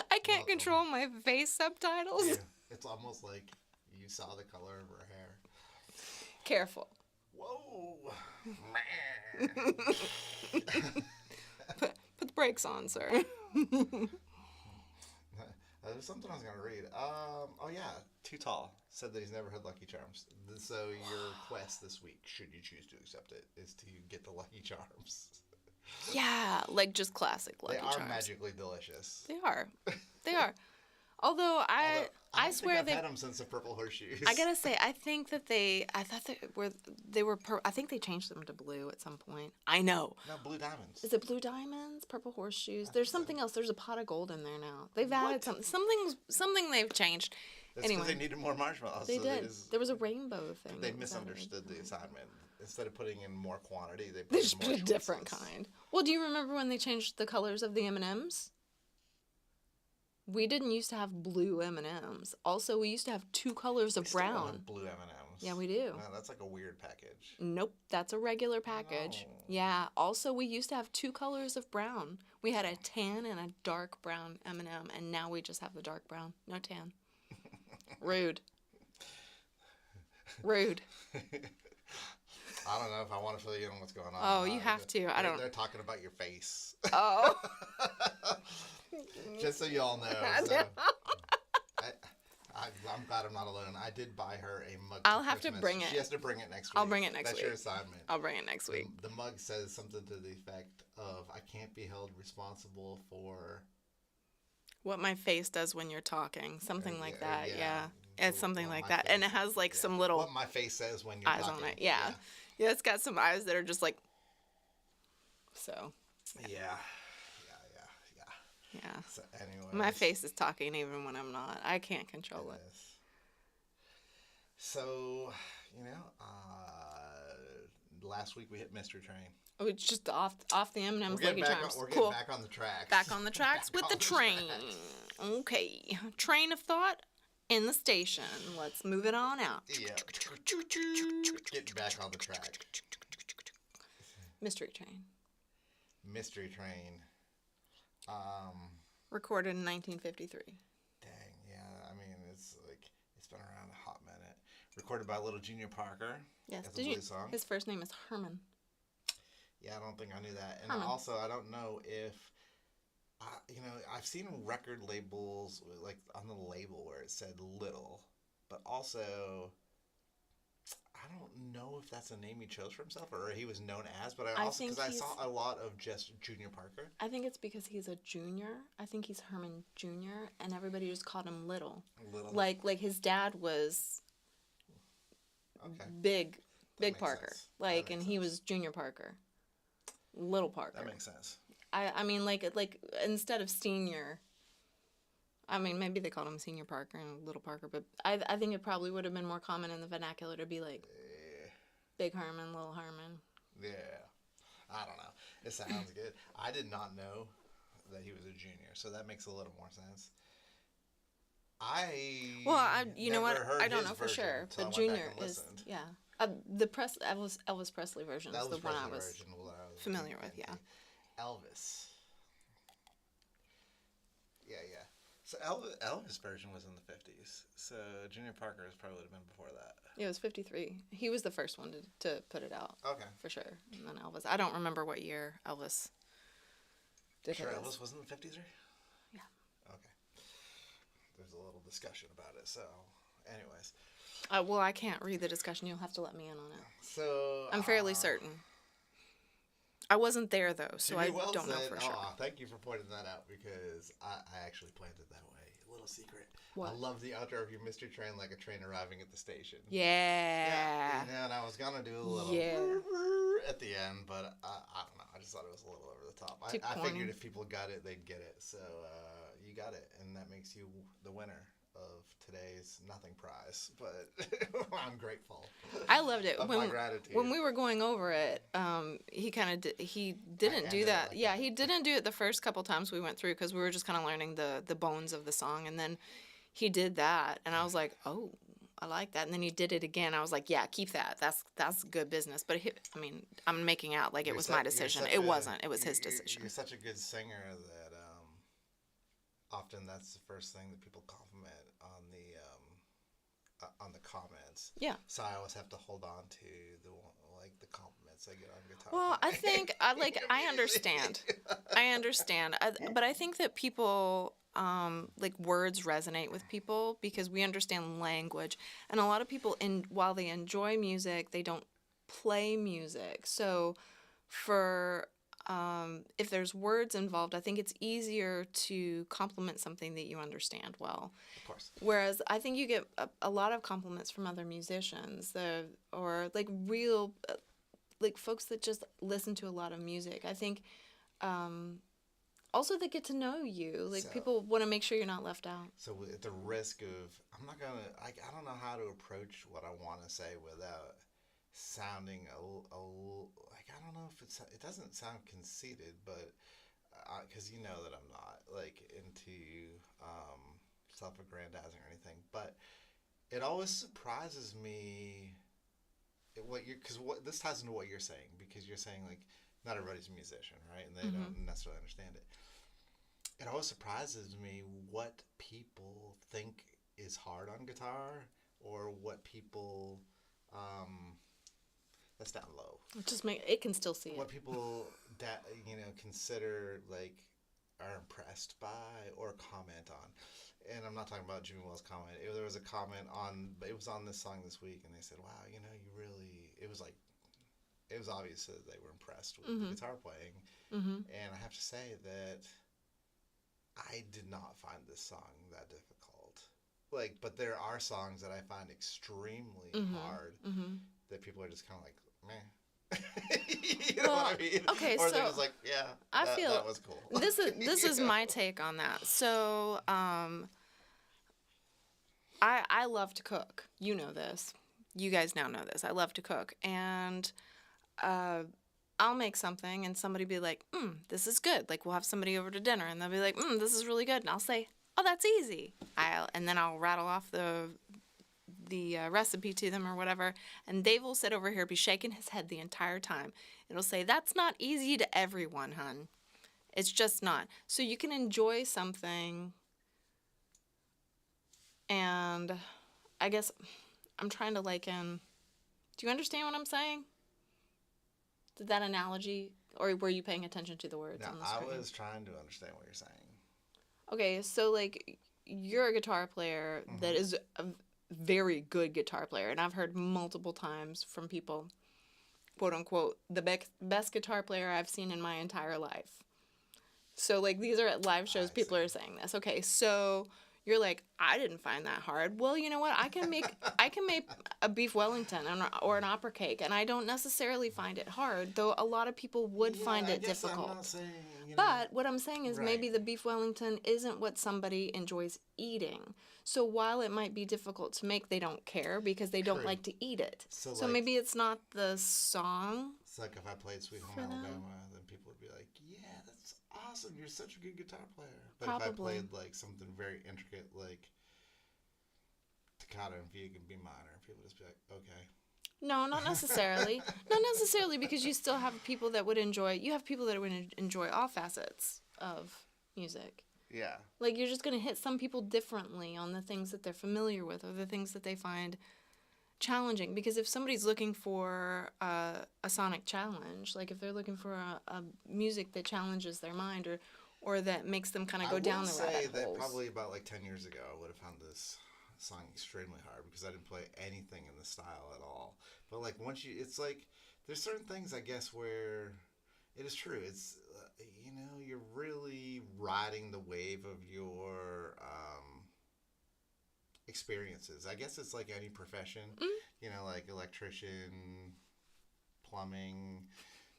I can't Welcome. control my face subtitles. Yeah, it's almost like you saw the color of her hair. Careful. Whoa. Put the brakes on, sir. There's something I was going to read. Oh, yeah. Too Tall said that he's never had Lucky Charms. So your quest this week, should you choose to accept it, is to get the Lucky Charms. Yeah, like just classic Lucky They are Charms. magically delicious. They are. They are. Although I don't swear think they. I've had them since the Purple Horseshoes. I gotta say, I think that I thought they were. I think they changed them to blue at some point. I know. No, Blue Diamonds. Is it blue diamonds, purple horseshoes? There's something else. There's a pot of gold in there now. They've added What? something they've changed. That's because Anyway, they needed more marshmallows. they so did. just- There was a rainbow thing. They that was added. misunderstood the assignment. Instead of putting in more quantity, they put They in just more put a different choices. kind. Well, do you remember when they changed the colors of the M&Ms? We didn't used to have blue M&Ms. Also, we used to have 2 colors We of still don't brown. have blue M&Ms. Yeah, we do. No, that's like a weird package. Nope, that's a regular package. No. Yeah. Also, we used to have 2 colors of brown. We had a tan and a dark brown M&M, and now we just have the dark brown. No tan. Rude. Rude. I don't know if I want to fill you in on what's going on. Oh, you have to. I don't. They're talking about your face. Oh. Just so y'all know. So, I'm glad I'm not alone. I did buy her a mug. I'll have to bring it. She has to bring it next week. I'll bring it next week. That's your assignment. I'll bring it next week. The mug says something to the effect of, "I can't be held responsible for what my face does when you're talking." Something like that. Yeah. So It's something what like my that. face- And it has like some little what my face says when you're eyes talking. on it. Yeah. Yeah, it's got some eyes that are just like so. Yeah. Yeah. So anyway, My face is talking even when I'm not. I can't control it. So, last week we hit Mystery Train. Oh, it's just off the M&M's We're Lucky getting Charms. We're getting back on the tracks. Back on the tracks with the train. Okay. Train of thought in the station. Let's move it on out. Yeah. Getting back on the track. Mystery Train. Mystery Train. Recorded in 1953. Dang, yeah. I mean, it's been around a hot minute. Recorded by Little Junior Parker. Yes. It's a blues song. His first name is Herman. Yeah, I don't think I knew that. And Herman. also, I don't know if, I've seen record labels, like, on the label where it said Little. But also, I don't know if that's a name he chose for himself or he was known as. But I also, because I saw a lot of just Junior Parker. I think it's because he's a junior. I think he's Herman Jr. And everybody just called him Little. Little. Like his dad was big Parker. Sense. And he was Junior Parker. Little Parker. That makes sense. I mean, like instead of senior, I mean, maybe they called him Senior Parker and Little Parker, but I think it probably would have been more common in the vernacular to be like Big Herman, Little Herman. Yeah. I don't know. It sounds good. I did not know that he was a junior, so that makes a little more sense. You know what? I don't know for sure, but Junior is the Elvis Presley version is the one I was familiar with. Yeah. Elvis. Yeah. So Elvis' version was in the 50s. So Junior Parker probably would have been before that. Yeah, it was 53. He was the first one to put it out. Okay. For sure. And then Elvis. I don't remember what year Elvis did Sure, his. Elvis wasn't in the 53? Yeah. Okay. There's a little discussion about it. So, anyways. Well, I can't read the discussion. You'll have to let me in on it. So I'm fairly certain. I wasn't there though, so I don't know for sure. Thank you for pointing that out because I actually planned it that way. A little secret. What? I love the outro of your Mystery Train like a train arriving at the station. Yeah. And I was gonna do a little at the end, but I don't know. I just thought it was a little over the top. I figured if people got it, they'd get it. So you got it, and that makes you the winner of today's nothing prize, but I'm grateful. I loved it. My gratitude. When we were going over it, he didn't do that. Like he didn't do it the first couple times we went through because we were just kind of learning the bones of the song, and then he did that, and I was like, oh, I like that. And then he did it again. I was like, yeah, keep that. That's good business. But I'm making out like it was my decision. It wasn't. It was his decision. You're such a good singer that often that's the first thing that people compliment on the comments. Yeah. So I always have to hold on to the compliments I get on guitar. Well, I think I understand. I understand. But I think that people words resonate with people because we understand language, and a lot of people while they enjoy music, they don't play music. So for if there's words involved, I think it's easier to compliment something that you understand well. Of course. Whereas I think you get a lot of compliments from other musicians or real folks that just listen to a lot of music. I think also they get to know you. People want to make sure you're not left out. So at the risk of, I don't know how to approach what I want to say without sounding I don't know if it doesn't sound conceited, but because you know that I'm not into self-aggrandizing or anything, but it always surprises me what you're because what this ties into what you're saying because you're saying like not everybody's a musician, right? And they Mm-hmm. don't necessarily understand it. It always surprises me what people think is hard on guitar or what people um, that's down low. Just make it can still see it. What people that consider like are impressed by or comment on. And I'm not talking about Jimmy Wells' comment. There was a comment on it was on this song this week, and they said, "Wow, you really." It was like it was obvious that they were impressed with the Mm-hmm. guitar playing, Mm-hmm. and I have to say that I did not find this song that difficult. Like, but there are songs that I find extremely hard Mm-hmm. Mm-hmm. that people are just kind of like, meh. You know Well, what I mean? okay, Or they're so just like, yeah, I that feel was cool. this You is know? my take on that. So, I love to cook. You know this. You guys now know this. I love to cook, and uh, I'll make something, and somebody be like, "This is good." Like we'll have somebody over to dinner, and they'll be like, "This is really good," and I'll say, "Oh, that's easy." And then I'll rattle off the recipe to them or whatever, and Dave will sit over here, be shaking his head the entire time. It'll say, "That's not easy to everyone, hun. It's just not." So you can enjoy something, and I guess I'm trying to liken. Do you understand what I'm saying? Did that analogy, or were you paying attention to the words Now, on the I screen? was trying to understand what you're saying. Okay, so like you're a guitar player that Mm-hmm. is a very good guitar player, and I've heard multiple times from people, quote unquote, the best guitar player I've seen in my entire life. So like these are at live shows, I see. people are saying this. Okay, so you're like, I didn't find that hard. Well, you know what? I can make a beef Wellington or an opera cake, and I don't necessarily find it hard, though a lot of people would Yeah, find I it guess I'm not difficult. saying. But what I'm saying is Right. maybe the beef Wellington isn't what somebody enjoys eating. So while it might be difficult to make, they don't care because they don't True. like to eat it. So, So like, maybe it's not the song it's like if I played Sweet Home for them. Alabama, then people would be like, yeah, that's awesome. You're such a good guitar player. But if I Probably. played, like, something very intricate, like Toccata and Fugue and B minor, people would just be like, okay. No, not necessarily. Not necessarily because you still have people that would enjoy. You have people that would enjoy all facets of music. Yeah. Like you're just gonna hit some people differently on the things that they're familiar with or the things that they find challenging. Because if somebody's looking for a sonic challenge, like if they're looking for a music that challenges their mind or that makes them kind of I go will down the say rabbit that holes. probably about like 10 years ago, I would have found this song extremely hard because I didn't play anything in the style at all. But like once you, it's like there's certain things I guess where it is true. It's you're really riding the wave of your experiences. I guess it's like any profession, Mm, like electrician, plumbing,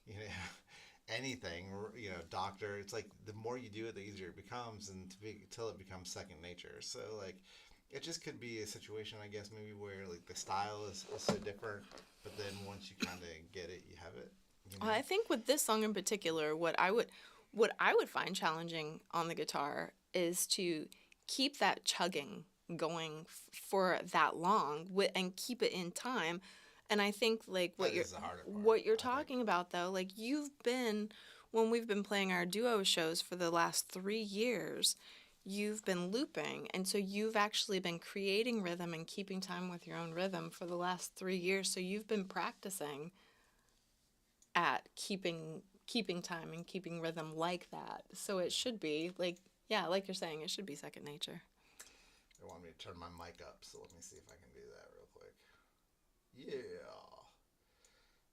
you know, anything, doctor. It's like the more you do it, the easier it becomes, and till it becomes second nature. So like, it just could be a situation, I guess, maybe where like the style is so different, but then once you kind of get it, you have it. You I know. think with this song in particular, what I would find challenging on the guitar is to keep that chugging going for that long and keep it in time. And I think like That is the harder part, what you're I think. talking about though, like you've been when we've been playing our duo shows for the last 3 years, you've been looping, and so you've actually been creating rhythm and keeping time with your own rhythm for the last 3 years. So you've been practicing at keeping time and keeping rhythm like that. So it should be like, yeah, like you're saying, it should be second nature. They want me to turn my mic up, so let me see if I can do that real quick. Yeah.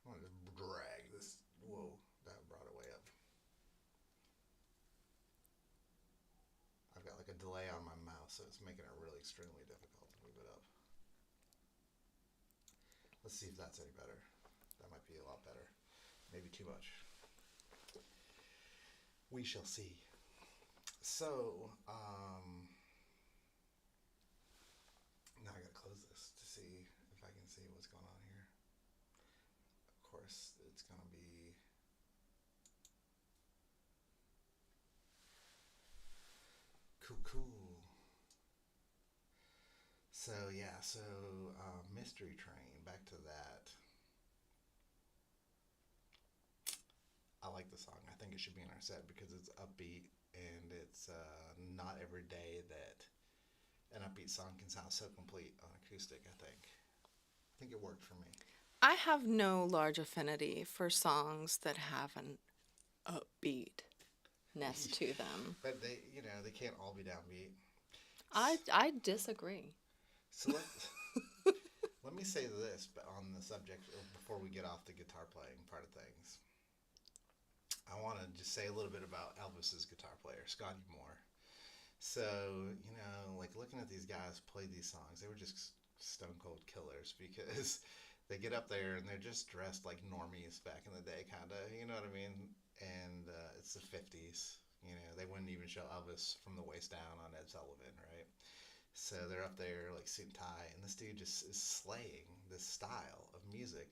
I'm gonna just drag this. Whoa, that brought it way up. I've got like a delay on my mouse, so it's making it really extremely difficult to move it up. Let's see if that's any better. That might be a lot better. Maybe too much. We shall see. So, now I gotta close this to see if I can see what's going on here. Of course, it's gonna be cool. So yeah, so Mystery Train. Back to that. I like the song. I think it should be in our set because it's upbeat and it's not every day that an upbeat song can sound so complete on acoustic. I think it worked for me. I have no large affinity for songs that have an upbeatness to them. But they can't all be downbeat. I disagree. So let me say this on the subject before we get off the guitar playing part of things. I want to just say a little bit about Elvis's guitar player, Scotty Moore. So, like looking at these guys play these songs, they were just stone cold killers because they get up there and they're just dressed like normies back in the day, kind of, you know what I mean? And it's the 50s. They wouldn't even show Elvis from the waist down on Ed Sullivan, right? So they're up there like suit and tie, and this dude just is slaying this style of music.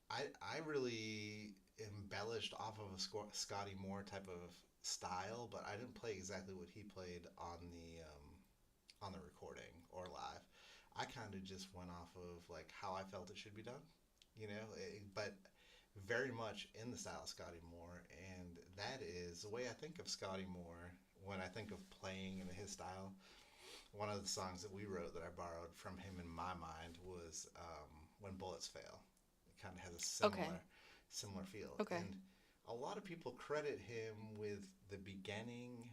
I really embellished off of a Scotty Moore type of style, but I didn't play exactly what he played on the recording or live. I kind of just went off of like how I felt it should be done, but very much in the style of Scotty Moore, and that is the way I think of Scotty Moore when I think of playing in his style. One of the songs that we wrote that I borrowed from him in my mind was "When Bullets Fail." It kind of has a similar feel. Okay. And a lot of people credit him with the beginning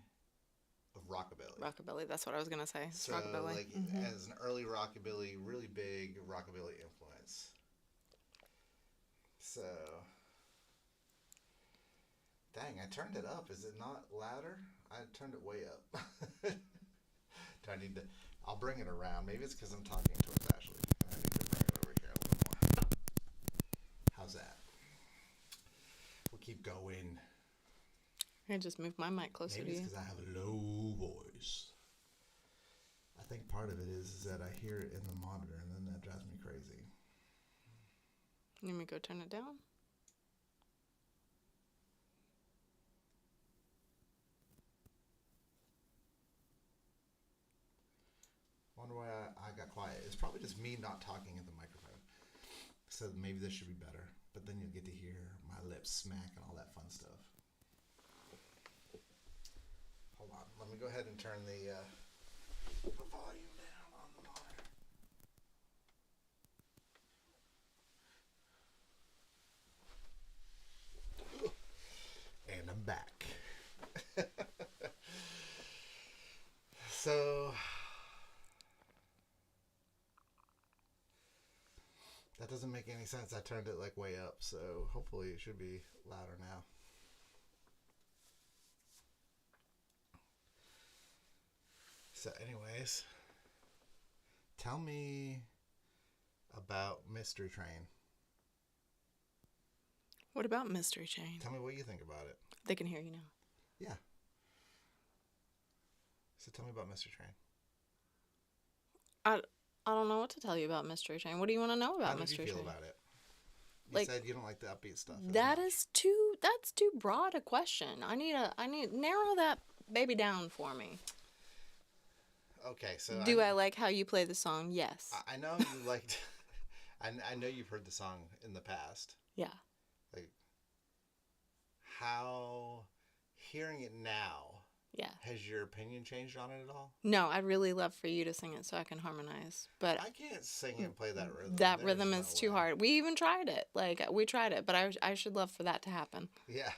of rockabilly. Rockabilly, that's what I was going to say. So, Rockabilly. like, as an early rockabilly, really big rockabilly influence. So, dang, I turned it up. Is it not louder? I turned it way up. Do I need to? I'll bring it around. Maybe it's because I'm talking towards Ashley. And I need to bring it over here a little more. How's that? We'll keep going. I just moved my mic closer Maybe to it's you. because I have a low voice. I think part of it is that I hear it in the monitor, and then that drives me crazy. Let me go turn it down. Wonder why I got quiet. It's probably just me not talking at the microphone. So maybe this should be better. But then you'll get to hear my lips smack and all that fun stuff. Hold on. Let me go ahead and turn the volume down on the monitor. And I'm back. So that doesn't make any sense. I turned it like way up, so hopefully it should be louder now. So anyways, tell me about Mystery Train. What about Mystery Chain? Tell me what you think about it. They can hear you now. Yeah. So tell me about Mystery Train. I don't know what to tell you about Mystery Train. What do you want to know about Mystery How did you Train? feel about it? You said you don't like the upbeat stuff. That's too broad a question. I need narrow that baby down for me. Okay, so Do I like how you play the song? Yes. I know you liked. I know you've heard the song in the past. Yeah. Like, how hearing it now. Yeah. Has your opinion changed on it at all? No, I'd really love for you to sing it so I can harmonize. But I can't sing and play that rhythm. that rhythm is too hard. We even tried it. We tried it, but I should love for that to happen. Yeah.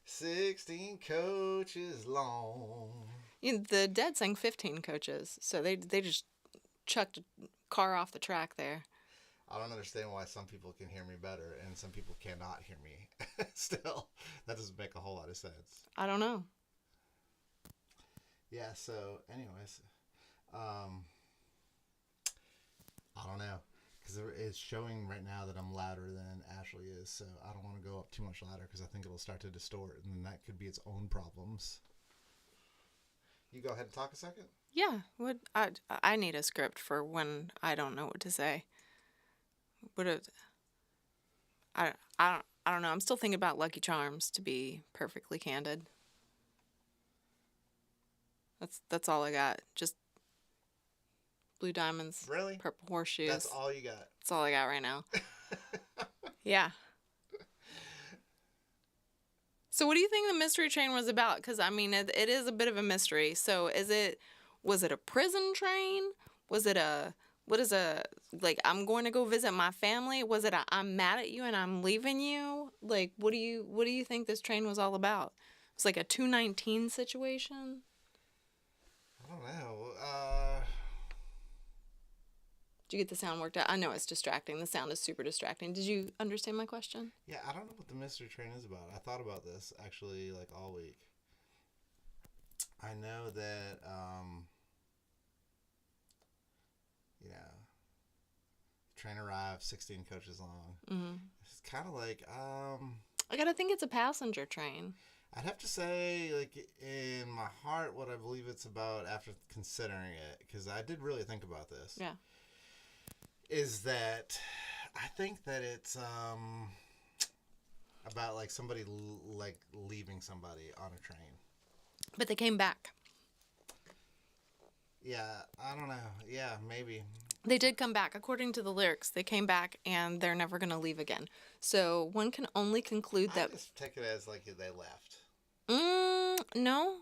16 coaches long. The Dead sang 15 coaches, so they just chucked a car off the track there. I don't understand why some people can hear me better and some people cannot hear me. Still, that doesn't make a whole lot of sense. I don't know. Yeah, so anyways, I don't know, because it's showing right now that I'm louder than Ashley is, so I don't want to go up too much louder because I think it'll start to distort, and then that could be its own problems. You go ahead and talk a second. Yeah, I need a script for when I don't know what to say. I don't know. I'm still thinking about Lucky Charms, to be perfectly candid. That's all I got. Just blue diamonds, Really? purple horseshoes. That's all you got? That's all I got right now. Yeah. So what do you think the mystery train was about? Because, I mean, it is a bit of a mystery. So was it a prison train? Was it like, I'm going to go visit my family? Was it I'm mad at you and I'm leaving you? Like, what do you think this train was all about? It's like a 219 situation? I don't know. Did you get the sound worked out? I know it's distracting. The sound is super distracting. Did you understand my question? Yeah, I don't know what the mystery train is about. I thought about this actually like all week. I know that you know, the train arrived 16 coaches long. Mm-hmm. It's kind of like I gotta think it's a passenger train. I'd have to say, like, in my heart, what I believe it's about after considering it, because I did really think about this. Yeah. Is that I think that it's about like somebody like leaving somebody on a train. But they came back. Yeah, I don't know. Yeah, maybe. They did come back. According to the lyrics, they came back and they're never going to leave again. So one can only conclude that... I just take it as like they left. No.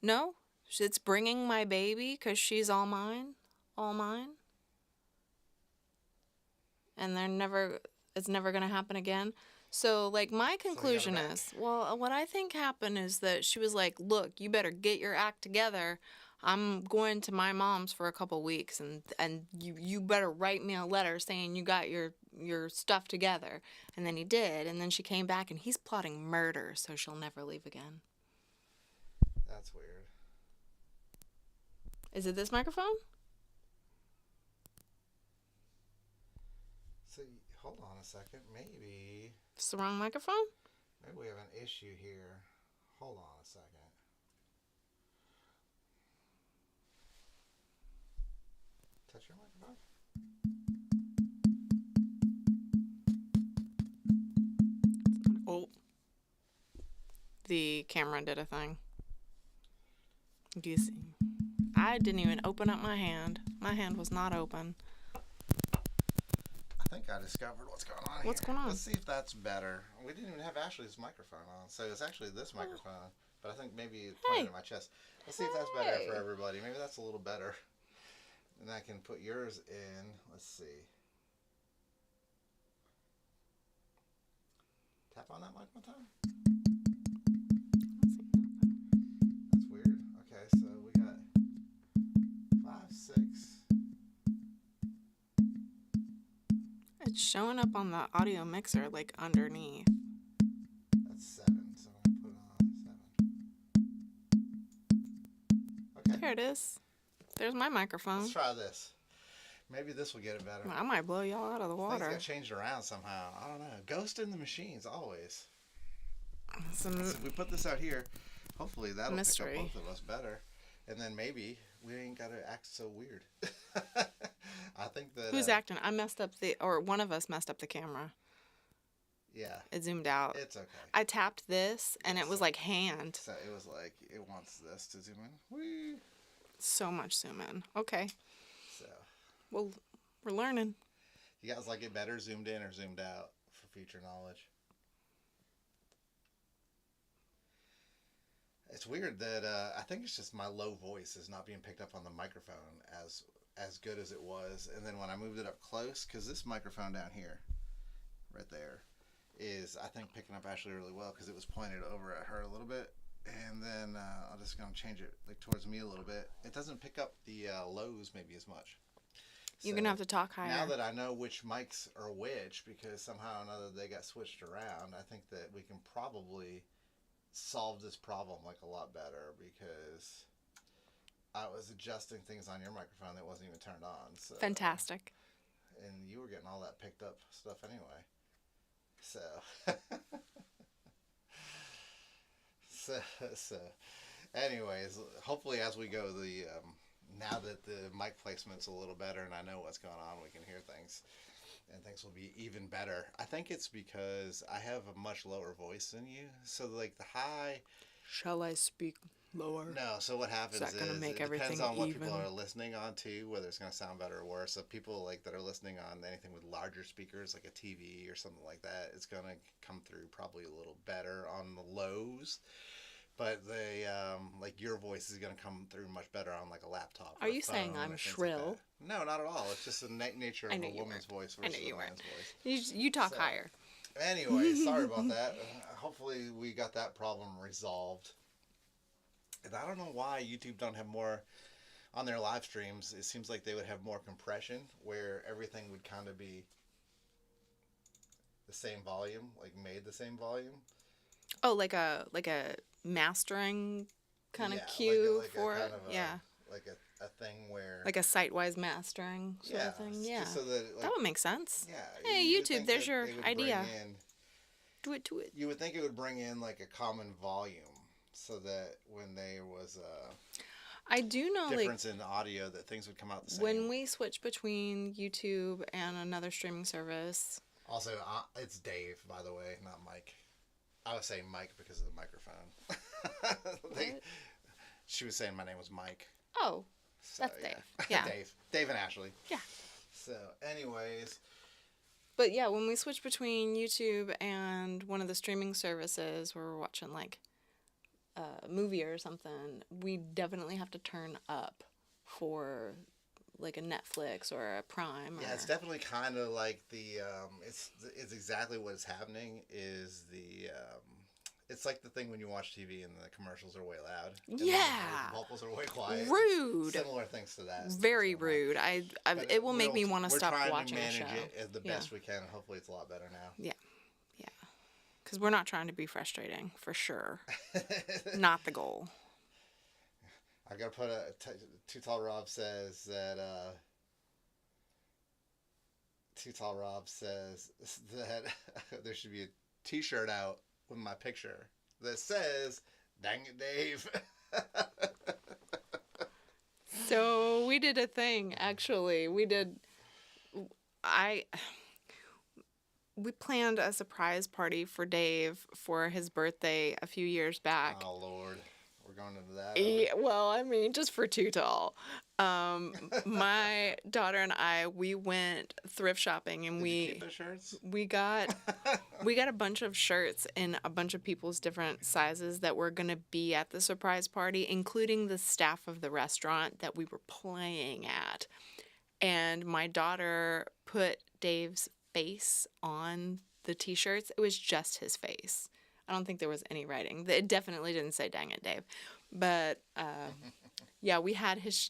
No. It's bringing my baby because she's all mine. All mine. And it's never going to happen again. So, like, my conclusion is, well, what I think happened is that she was like, look, you better get your act together. I'm going to my mom's for a couple weeks, and you better write me a letter saying you got your stuff together. And then he did, and then she came back, and he's plotting murder, so she'll never leave again. That's weird. Is it this microphone? So, hold on a second. Maybe... It's the wrong microphone? Maybe we have an issue here. Hold on a second. Touch your microphone. Oh. The camera did a thing. Do you see? I didn't even open up my hand. My hand was not open. I think I discovered what's going on. What's going on? Let's see if that's better. We didn't even have Ashley's microphone on, so it's actually this microphone. But I think maybe it's pointed at my chest. Let's see if that's better for everybody. Maybe that's a little better. And I can put yours in. Let's see. Tap on that mic one time. That's weird. Okay, so we got 5, 6. It's showing up on the audio mixer, like, underneath. That's 7, so I'm going to put it on 7. Okay. There it is. There's my microphone. Let's try this. Maybe this will get it better. I might blow y'all out of the water. Things got changed around somehow. I don't know. Ghost in the machines, always. So we put this out here. Hopefully that'll pick up both of us better. And then maybe we ain't got to act so weird. I think that... Who's acting? I messed up or one of us messed up the camera. Yeah. It zoomed out. It's okay. I tapped this, and it was like hand. So it was like, it wants this to zoom in. Whee! So much zoom in. Okay. So. Well, we're learning. You guys like it better zoomed in or zoomed out for future knowledge? It's weird that I think it's just my low voice is not being picked up on the microphone as good as it was. And then when I moved it up close, because this microphone down here, right there, is I think picking up Ashley really well because it was pointed over at her a little bit. And then I'm just going to change it like towards me a little bit. It doesn't pick up the lows maybe as much. You're going to have to talk higher. Now that I know which mics are which, because somehow or another they got switched around, I think that we can probably solve this problem like a lot better because I was adjusting things on your microphone that wasn't even turned on. So, fantastic. And you were getting all that picked up stuff anyway. So... So, anyways, hopefully as we go, now that the mic placement's a little better and I know what's going on, we can hear things, and things will be even better. I think it's because I have a much lower voice than you, so like the high Shall I speak lower? No, so what happens Is that gonna is make it depends everything on what people even? are listening on too, whether it's going to sound better or worse. So people like that are listening on anything with larger speakers, like a TV or something like that, it's going to come through probably a little better on the lows. But they like your voice is going to come through much better on like a laptop Are or a you saying phone I'm or things like shrill? that. No, not at all. It's just the nature I of knew a you woman's weren't. voice I knew versus you a weren't. man's voice. You talk So higher. anyway, sorry about that. Hopefully we got that problem resolved. And I don't know why YouTube don't have more on their live streams. It seems like they would have more compression where everything would kind of be the same volume, like made the same volume. Oh, like a mastering kind of Yeah, cue like for a it. kind of Yeah, like a thing where like a site-wise mastering sort yeah, of thing. Yeah, just so that that like would make sense. yeah, Hey, you would YouTube, think there's that your they would bring idea. in. Do it to it. You would think it would bring in like a common volume, so that when there was a I do know, like, difference in audio, that things would come out the same. when we switch between YouTube and another streaming service. Also, it's Dave, by the way, not Mike. I was saying Mike because of the microphone. She was saying my name was Mike. Oh, So, that's Dave. Yeah. Dave and Ashley. Yeah. So, anyways, But yeah, when we switch between YouTube and one of the streaming services where we're watching like a movie or something, we definitely have to turn up for like a Netflix or a Prime. yeah, Or... it's definitely kind of like it's exactly what is happening is it's like the thing when you watch TV and the commercials are way loud. And Yeah. the vocals are way quiet. Rude. Similar things to that. Very rude. It will make me want to stop watching We're a show. trying to manage it as the best we can, and hopefully it's a lot better now. Yeah. Yeah. Because we're not trying to be frustrating, for sure. Not the goal. I gotta put Too Tall Rob says that Too Tall Rob says that there should be a T-shirt out with my picture that says "Dang it, Dave." So we did a thing. Actually, we planned a surprise party for Dave for his birthday a few years back. Oh Lord, we're going into that. Yeah, well, I mean, just for Too Tall. My daughter and I, we went thrift shopping and Did you keep the shirts? we got a bunch of shirts in a bunch of people's different sizes that were going to be at the surprise party, including the staff of the restaurant that we were playing at. And my daughter put Dave's face on the t-shirts. It was just his face. I don't think there was any writing. It definitely didn't say "Dang it, Dave." But yeah, we had his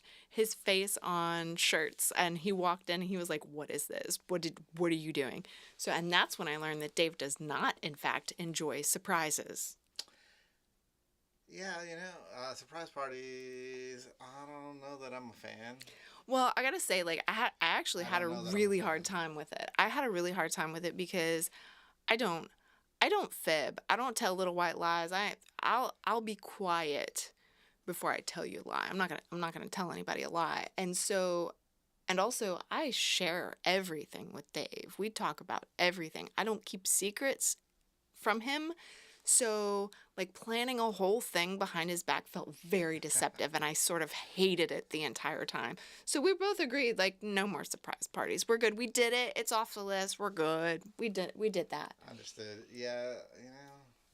face on shirts, and he walked in and he was like, "What is this? What are you doing?" So, and that's when I learned that Dave does not, in fact, enjoy surprises. Yeah, surprise parties. I don't know that I'm a fan. Well, I gotta say, like, I actually had a really hard time with it. I had a really hard time with it because I don't fib. I don't tell little white lies. I'll be quiet before I tell you a lie. I'm not gonna tell anybody a lie. And also I share everything with Dave. We talk about everything. I don't keep secrets from him. So, like, planning a whole thing behind his back felt very deceptive, and I sort of hated it the entire time. So we both agreed, like, no more surprise parties. We're good. We did it. It's off the list. We're good. We did that. Understood. Yeah,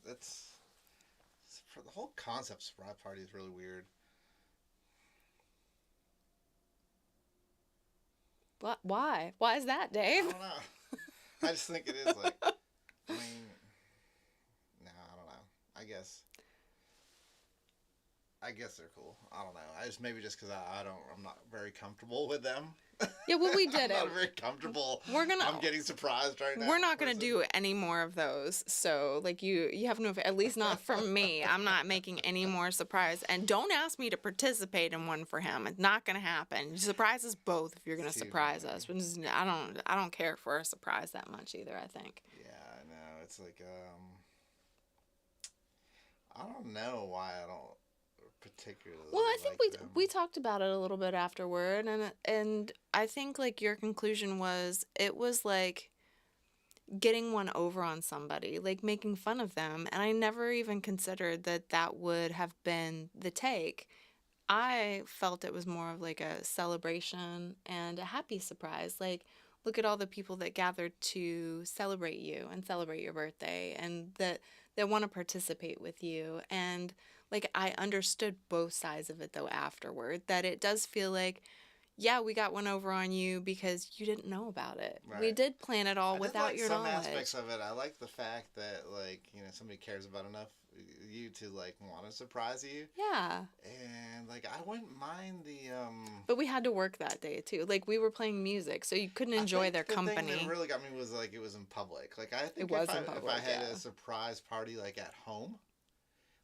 that's for the whole concept of surprise party is really weird. Why? Why is that, Dave? I don't know. I just think it is like. I mean, no, I don't know. I guess they're cool. I don't know. Maybe just because I'm not very comfortable with them. Yeah, well, we did I'm it. not very comfortable. I'm getting surprised right now. We're not gonna do any more of those. So, like, you have no, at least not from me. I'm not making any more surprise. And don't ask me to participate in one for him. It's not gonna happen. Surprise us both if you're gonna surprise us. I don't care for a surprise that much either. I think. Yeah, I know. It's like I don't know why I don't particularly. Well, I think like we talked about it a little bit afterward, and I think, like, your conclusion was it was like getting one over on somebody, like making fun of them. And I never even considered that that would have been the take. I felt it was more of like a celebration and a happy surprise. Like, look at all the people that gathered to celebrate you and celebrate your birthday and that want to participate with you. And like, I understood both sides of it though afterward, that it does feel like, yeah, we got one over on you because you didn't know about it. We Right. did plan it all I did without like your some knowledge. aspects of it. I like the fact that, like, somebody cares about enough you to, like, want to surprise you. Yeah. And, like, I wouldn't mind But we had to work that day too. Like, we were playing music, so you couldn't enjoy their the company. thing that really got me was, like, it was in public. Like, I think It was if in if I public, had yeah. a surprise party, like, at home,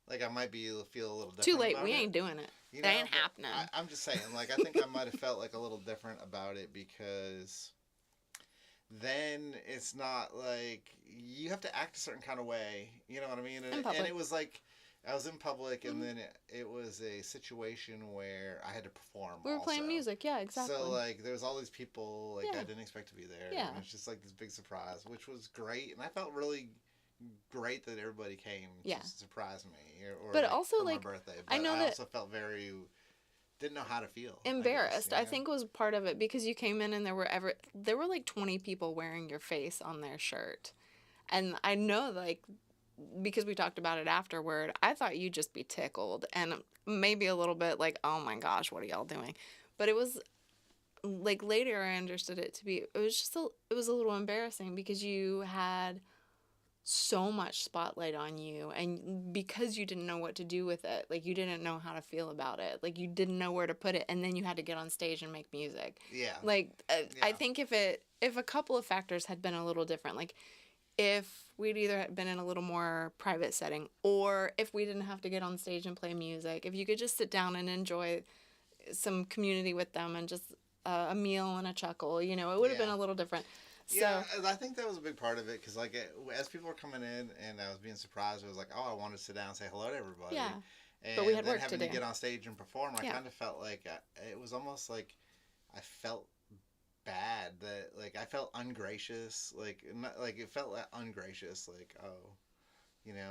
like, I might feel a little different Too late. about We it. ain't doing it. You That know, ain't but happening. I'm just saying, like, I think I might have felt, like, a little different about it because then it's not like you have to act a certain kind of way. You know what I mean? In public. And it was like I was in public, and Mhm. then it was a situation where I had to perform. We were playing also. music. Yeah, exactly. So like there was all these people like Yeah. I didn't expect to be there. Yeah. And it was just like this big surprise, which was great, and I felt really great that everybody came Yeah. to surprise me or But like, also, for like, my birthday. I But know I that- also felt very didn't know how to feel. Embarrassed, I I guess, think was part of it, because you came in and there were like 20 people wearing your face on their shirt. And I know, like, because we talked about it afterward, I thought you'd just be tickled and maybe a little bit like, oh my gosh, what are y'all doing? But it was like later I understood it to be, it was a little embarrassing because you had so much spotlight on you, and because you didn't know what to do with it, like, you didn't know how to feel about it, like, you didn't know where to put it, and then you had to get on stage and make music. Yeah. Like, I Yeah. think if a couple of factors had been a little different, like if we'd either been in a little more private setting, or if we didn't have to get on stage and play music, if you could just sit down and enjoy some community with them and just a meal and a chuckle, it would have been Yeah. a little different. Yeah, So, I think that was a big part of it because, like, as people were coming in and I was being surprised, it was like, oh, I wanted to sit down and say hello to everybody. yeah. And But we had then work to having do. get on stage and perform, I Yeah. kind of felt like it was almost like I felt bad that, like, I felt ungracious, like, not, like it felt ungracious, like, oh,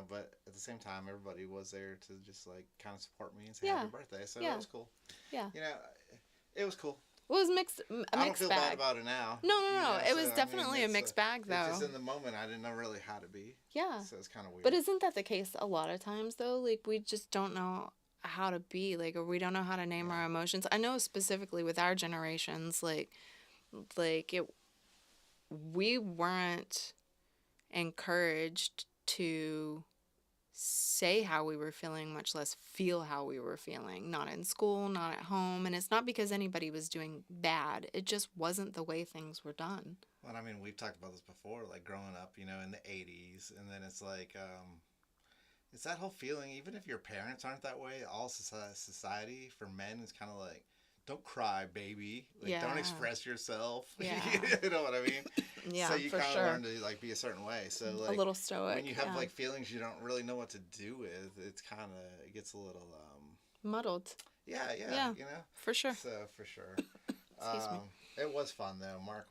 but at the same time, everybody was there to just like kind of support me and say Yeah. happy birthday, so Yeah. it was cool. Yeah. It was cool. It was a mixed I don't feel bag. bad about it now. No. It was so, I mean, definitely a it's, mixed bag, It's just though. in the moment, I didn't know really how to be. Yeah. So it's kind of weird. But isn't that the case a lot of times, though? Like, we just don't know how to be, like, or we don't know how to name our emotions. I know specifically with our generations, like we weren't encouraged to say how we were feeling, much less feel how we were feeling. Not in school, not at home. And it's not because anybody was doing bad. It just wasn't the way things were done. Well, I mean, we've talked about this before, like growing up, in the 80s, and then it's like, it's that whole feeling, even if your parents aren't that way, all society for men is kind of like, don't cry, baby. Like, Yeah. don't express yourself. Yeah. You know what I mean? Yeah, So you for kind of sure. learn to, like, be a certain way. So, like, A little stoic. when you have, yeah. like, feelings you don't really know what to do with, it gets a little, Muddled. yeah, Yeah. For sure. So, for sure. Excuse me. It was fun though. Mark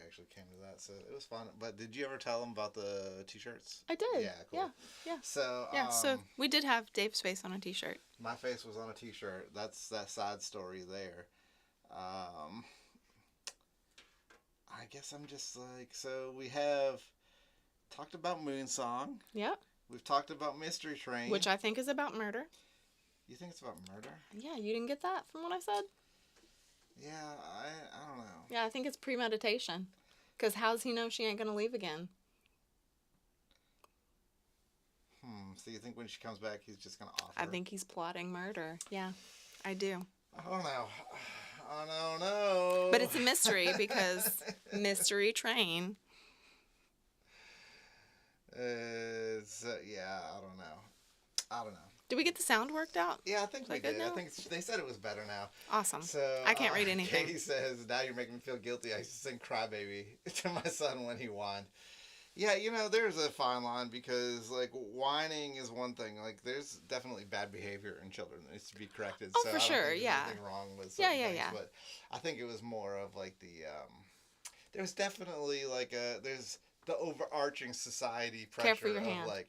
actually came to that, so it was fun. But did you ever tell him about the t-shirts? I did. Yeah, cool. Yeah. So Yeah, so we did have Dave's face on a t-shirt. my face was on a t-shirt. That's that side story there. I guess I'm just like, so we have talked about Moonsong. Yep. We've talked about Mystery Train. Which I think is about murder. You think it's about murder? Yeah, you didn't get that from what I said? Yeah, I don't know. Yeah, I think it's premeditation. Because how's he know she ain't going to leave again? So you think when she comes back, he's just gonna offer? I think he's plotting murder. Yeah, I do. I don't know. I don't know. But it's a mystery because Mystery Train. Yeah, I don't know. Did we get the sound worked out? Yeah, I think we Is that good did. I now? think they said it was better now. Awesome. So I can't read anything. Katie says, "Now you're making me feel guilty. I used to sing "Crybaby" to my son when he whined." Yeah, there's a fine line because, like, whining is one thing. Like, there's definitely bad behavior in children that needs to be corrected. Oh, so for I don't sure, think there's yeah. anything wrong with Yeah, certain yeah, things, yeah. But I think it was more of like the there's definitely like there's the overarching society Care for pressure your of hand. like,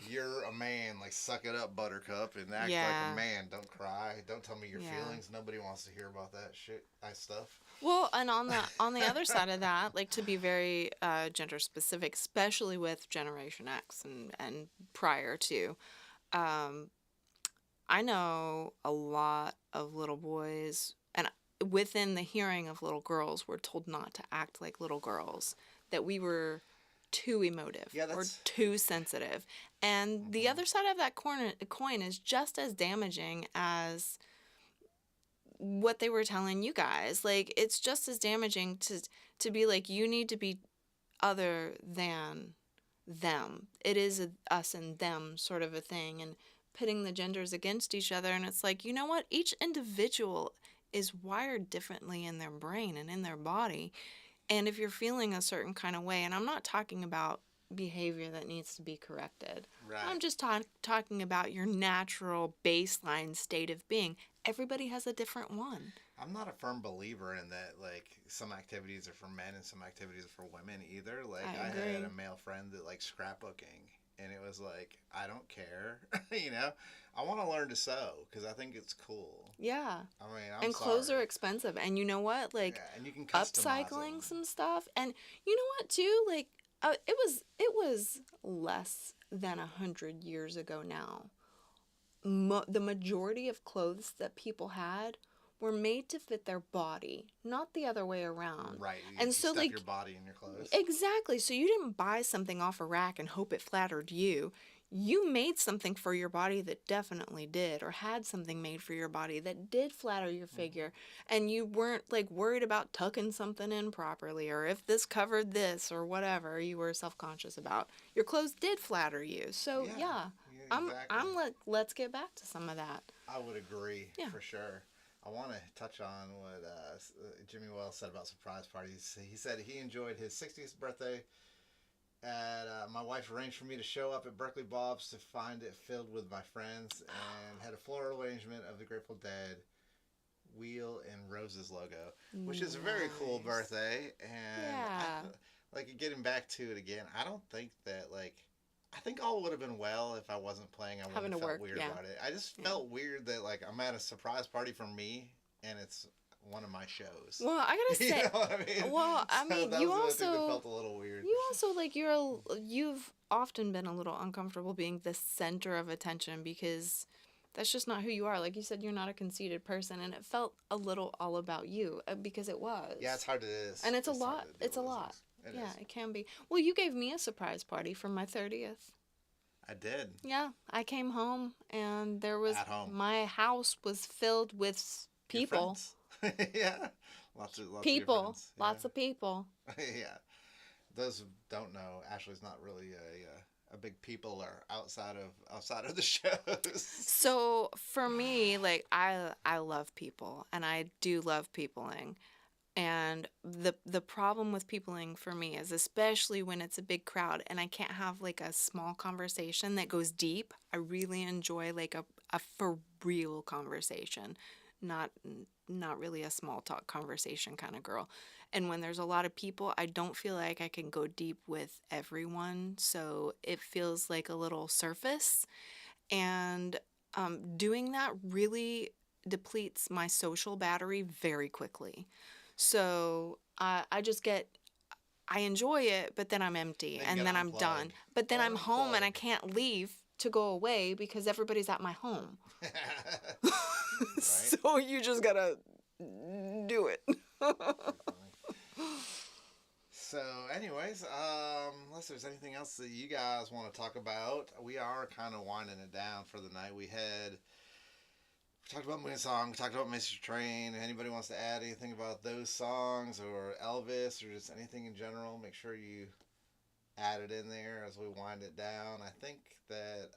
you're a man, like suck it up, Buttercup, and act like a Yeah. man. Don't cry. Don't tell me your Yeah. feelings. Nobody wants to hear about that shit. Nice stuff. Well, and on the other side of that, like to be very gender specific, especially with Generation X and prior to, um, I know a lot of little boys, and within the hearing of little girls, were told not to act like little girls, that we were too emotive Yeah, or that's. too sensitive. And the Mhm. other side of that coin is just as damaging as what they were telling you guys. Like, it's just as damaging to be like, you need to be other than them. It is a us and them sort of a thing, and pitting the genders against each other. And it's like, you know what? Each individual is wired differently in their brain and in their body. And if you're feeling a certain kind of way, and I'm not talking about behavior that needs to be corrected, I'm Right. just talking about your natural baseline state of being. Everybody has a different one. I'm not a firm believer in that, like, some activities are for men and some activities are for women either. Like, I I had agree. a male friend that liked scrapbooking, and it was like, I don't care. you know? I want to learn to sew because I think it's cool. Yeah. I mean, I'm And clothes are sorry. expensive. And you know what? Yeah, Like, and you can customize upcycling them. some stuff. And you know what too? Like, it was less than 100 years ago now. The majority of clothes that people had were made to fit their body, not the other way around. Right. You And so, stuff your like, body in your clothes. exactly. So you didn't buy something off a rack and hope it flattered you. You made something for your body that definitely did, or had something made for your body that did flatter your figure. And you weren't like worried about tucking something in properly, or if this covered this, or whatever you were self conscious about. Your clothes did flatter you. So Yeah. yeah, Yeah, I'm exactly. I'm like, let's get back to some of that. I would agree Yeah. for sure. I want to touch on what Jimmy Wells said about surprise parties. He said he enjoyed his 60th birthday at my wife arranged for me to show up at Berkeley Bob's to find it filled with my friends and had a floral arrangement of the Grateful Dead wheel and roses logo, which is a very cool Nice. birthday. And Yeah. like getting back to it again, I don't think that like I think all would have been well if I wasn't playing. I wouldn't Having have to felt work. weird Yeah. about it. I just Yeah. felt weird that like I'm at a surprise party for me and it's one of my shows. Well, I gotta you say, know what I mean? well, I So mean, that was the thing that felt a little weird. like you've often been a little uncomfortable being the center of attention because that's just not who you are. Like you said, you're not a conceited person, and it felt a little all about you because it was. Yeah, it's hard to do. And it's a It's hard lot. to deal It's a with those lot. things. It Yeah, is. it can be. Well, you gave me a surprise party for my 30th. I did. Yeah, I came home and there was At home. my house was filled with Your people. friends. yeah. Lots of your People, friends. lots of people. yeah. Those who don't know, Ashley's not really a big peopler outside of the shows. So for me, like I love people and I do love peopling. And the problem with peopling for me is especially when it's a big crowd and I can't have like a small conversation that goes deep. I really enjoy like a for real conversation, not not really a small talk conversation kind of girl. And when there's a lot of people, I don't feel like I can go deep with everyone. So it feels like a little surface. And doing that really depletes my social battery very quickly. So I just get, I enjoy it, but then I'm empty Then you and then gotta I'm done. unplug. But then I'm home and I Unplug. can't leave to go away because everybody's at my home. right? So you just gotta do it. So, anyways, unless there's anything else that you guys want to talk about, we are kind of winding it down for the night. We talked about Moonsong, we talked about Mr. Train. Anybody wants to add anything about those songs or Elvis or just anything in general, make sure you add it in there as we wind it down. I think that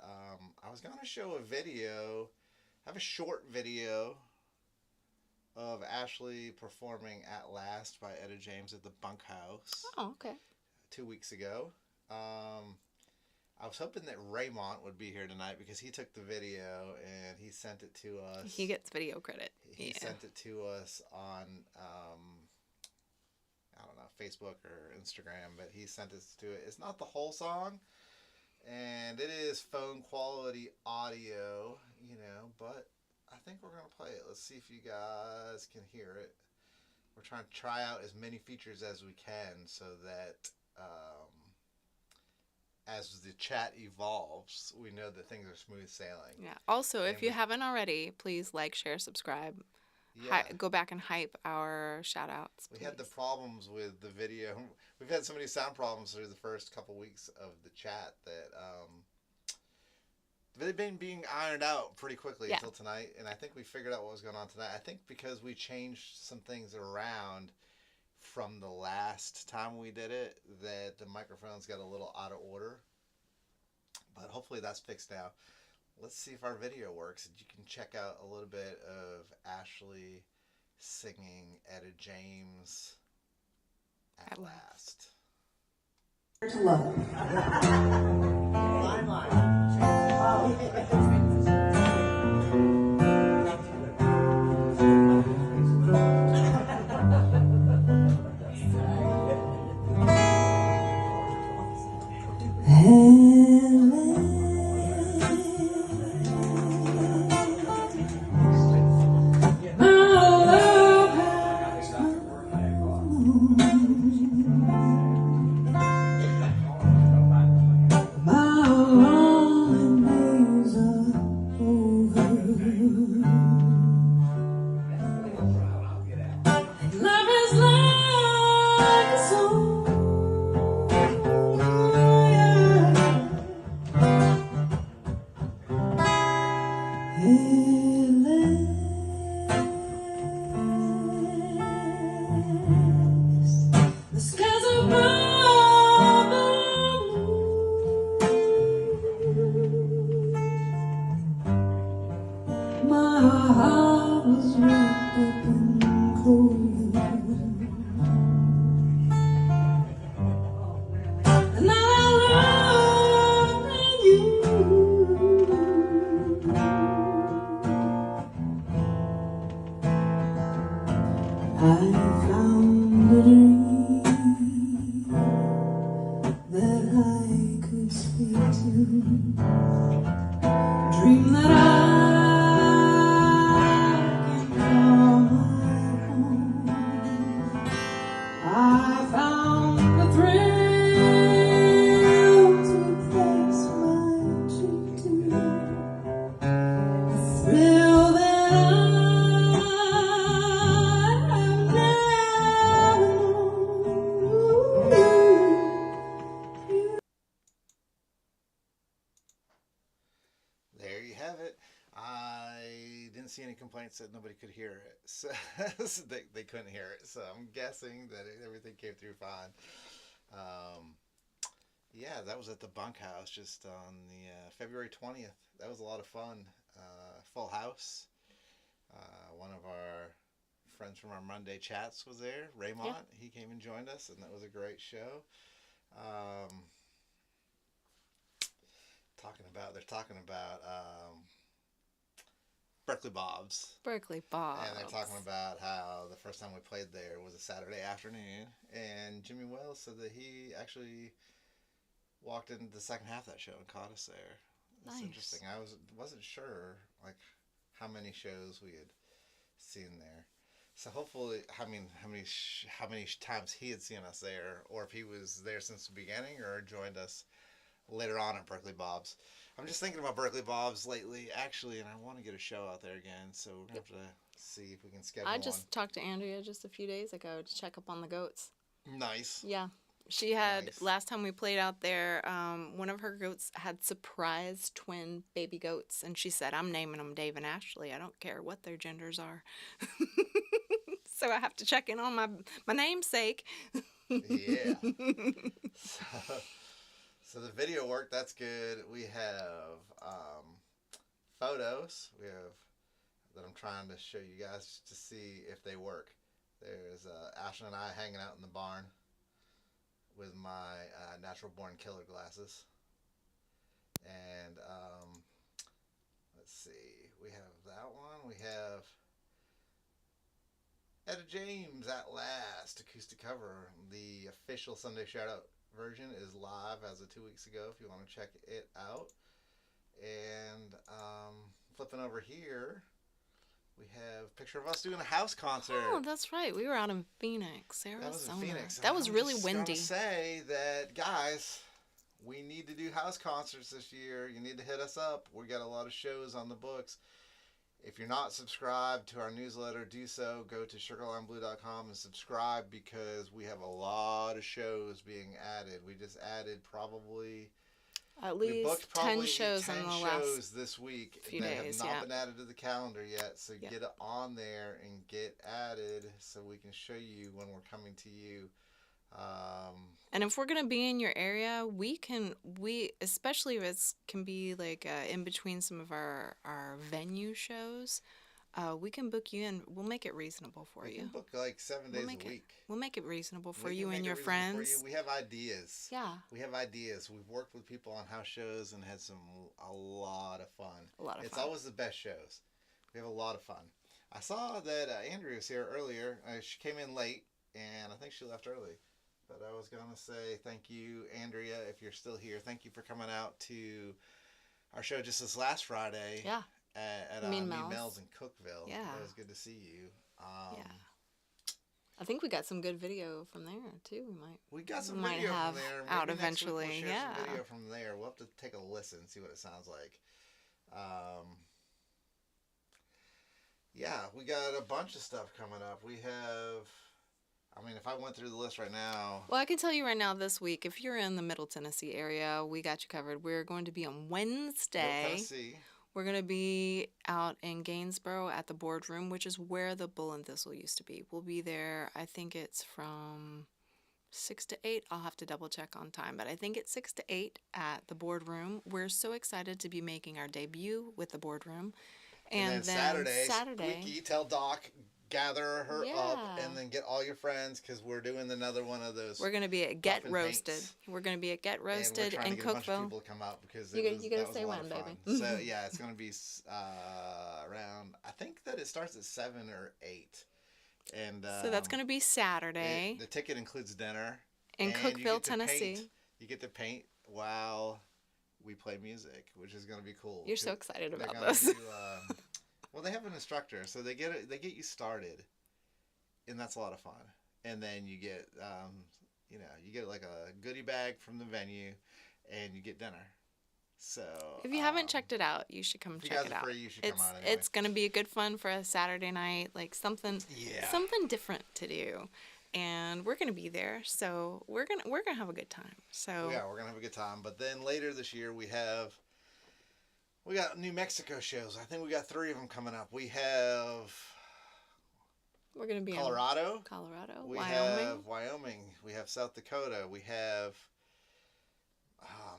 I was going to show a video, have a short video of Ashley performing At Last by Etta James at the Bunkhouse Oh, okay. 2 weeks ago. I was hoping that Raymond would be here tonight because he took the video and he sent it to us. He gets video credit. He Yeah. sent it to us on, I don't know, Facebook or Instagram, but he sent us to it. It's not the whole song, and it is phone quality audio, but I think we're gonna play it. Let's see if you guys can hear it. We're trying to try out as many features as we can so that as the chat evolves, we know that things are smooth sailing. Yeah. Also, if And you haven't already, please like, share, subscribe. yeah, Go back and hype our shout outs. we had the problems with the video. We've had so many sound problems through the first couple weeks of the chat that they've been being ironed out pretty quickly until tonight. And I think we figured out what was going on tonight. I think because we changed some things around from the last time we did it, that the microphones got a little out of order. But hopefully that's fixed now. Let's see if our video works. You can check out a little bit of Ashley singing Etta James at last. To love. There you have it. I didn't see any complaints that nobody could hear it. So they couldn't hear it. So I'm guessing that everything came through fine. Yeah, that was at the bunkhouse just on the February 20th. That was a lot of fun. Full house. One of our friends from our Monday chats was there. Raymond. Yeah. He came and joined us, and that was a great show. They're talking about Berkeley Bob's. Berkeley Bob's. And they're talking about how the first time we played there was a Saturday afternoon, and Jimmy Wells said that he actually walked into the second half of that show and caught us there. That's interesting. I wasn't sure how many shows we had seen there. So hopefully, how many times he had seen us there, or if he was there since the beginning or joined us later on at Berkeley Bob's. I'm just thinking about Berkeley Bob's lately, actually, and I want to get a show out there again. So we're gonna have to see if we can schedule one. I just talked to Andrea just a few days ago to check up on the goats. Nice. Yeah. She had, last time we played out there, one of her goats had surprise twin baby goats. And she said, I'm naming them Dave and Ashley. I don't care what their genders are. So I have to check in on my namesake. Yeah. So the video worked. That's good. We have photos. We have that I'm trying to show you guys to see if they work. There's Ashley and I hanging out in the barn with my natural born killer glasses. And let's see, we have that one. We have Etta James, at last, acoustic cover. The official Sunday Shoutout version is live as of 2 weeks ago if you want to check it out. And flipping over here, we have a picture of us doing a house concert. Oh, that's right. We were out in Phoenix, Arizona. That was in Phoenix. That was really windy. I'm just gonna say that, guys, we need to do house concerts this year. You need to hit us up. We got a lot of shows on the books. If you're not subscribed to our newsletter, do so. Go to SugarLimeBlue.com and subscribe because we have a lot of shows being added. We just added probably... At least 10 shows 10 in the shows last this week few that days, have not yeah. been added to the calendar yet. So Yeah. get it on there and get added so we can show you when we're coming to you. And if we're going to be in your area, we especially if it can be like in between some of our venue shows, we can book you in. We'll make it reasonable for We you. can book like 7 days a week. We'll make it reasonable for We you can and make it your reasonable friends. for you. We have ideas. Yeah. We have ideas. We've worked with people on house shows and had a lot of fun. A lot of It's fun. always the best shows. We have a lot of fun. I saw that Andrea was here earlier. She came in late, and I think she left early. But I was going to say thank you, Andrea, if you're still here. Thank you for coming out to our show just this last Friday. Yeah. At Mean Mean Mel's. Mel's in Cookeville. Yeah. It was good to see you. Yeah. I think we got some good video from there, too. We got some We might video have from there. Maybe out next week eventually, we'll share yeah. some video from there. We'll have to take a listen, see what it sounds like. Yeah, we got a bunch of stuff coming up. We have... I mean, if I went through the list right now... Well, I can tell you right now this week, if you're in the Middle Tennessee area, we got you covered. We're going to be on Wednesday. Middle Tennessee. We're going to be out in Gainesboro at the Boardroom, which is where the Bull and Thistle used to be. We'll be there, I think it's from 6 to 8. I'll have to double check on time, but I think it's 6 to 8 at the Boardroom. We're so excited to be making our debut with the Boardroom. And then Saturday, Squeaky, tell Doc, gather her up, and then get all your friends, because we're doing another one of those. We're going to be at Get puffin' Roasted. paints. We're going to be at Get Roasted and we're trying in to get a bunch of Cookeville. people to come out because You that gotta was say a lot when, of fun. baby. So yeah, it's going to be around. I think that it starts at 7 or 8, and So that's going to be Saturday the ticket includes dinner in and you Cookeville, get to Tennessee. paint. You get to paint while we play music, which is going to be cool. You're so excited They're about gonna this. do, well, they have an instructor, so they get you started, and that's a lot of fun. And then you get you get like a goodie bag from the venue, and you get dinner. So If you haven't checked it out, you should come if you check guys it are out. free, you should come out anyway. It's gonna be a good fun for a Saturday night, like something different to do, and we're gonna be there. So we're gonna have a good time. So Yeah, we're gonna have a good time. But then later this year we got New Mexico shows. I think we got 3 of them coming up. We have we're gonna be Colorado. in Colorado, We Wyoming. have Wyoming. We have South Dakota. We have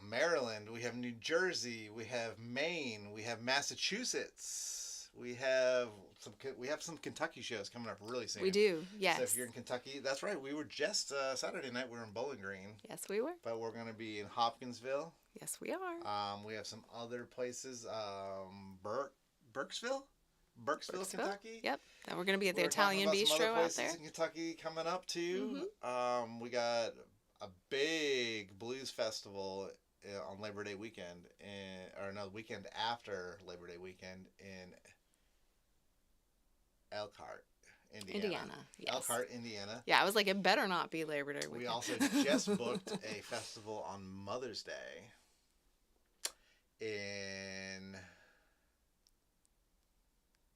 Maryland. We have New Jersey. We have Maine. We have Massachusetts. We have some Kentucky shows coming up really soon. We do, yes. So if you're in Kentucky, that's right. We were just Saturday night. We were in Bowling Green. Yes, we were. But we're going to be in Hopkinsville. Yes, we are. We have some other places. Burkesville, Kentucky. Yep. And we're gonna be at the We're talking Italian about some other Bistro out places there. in Kentucky coming up too. Mm-hmm. We got a big blues festival on Labor Day weekend, the weekend after Labor Day weekend in Elkhart, Indiana. Yes. Elkhart, Indiana. Yeah, I was like, it better not be Labor Day weekend. We also just booked a festival on Mother's Day in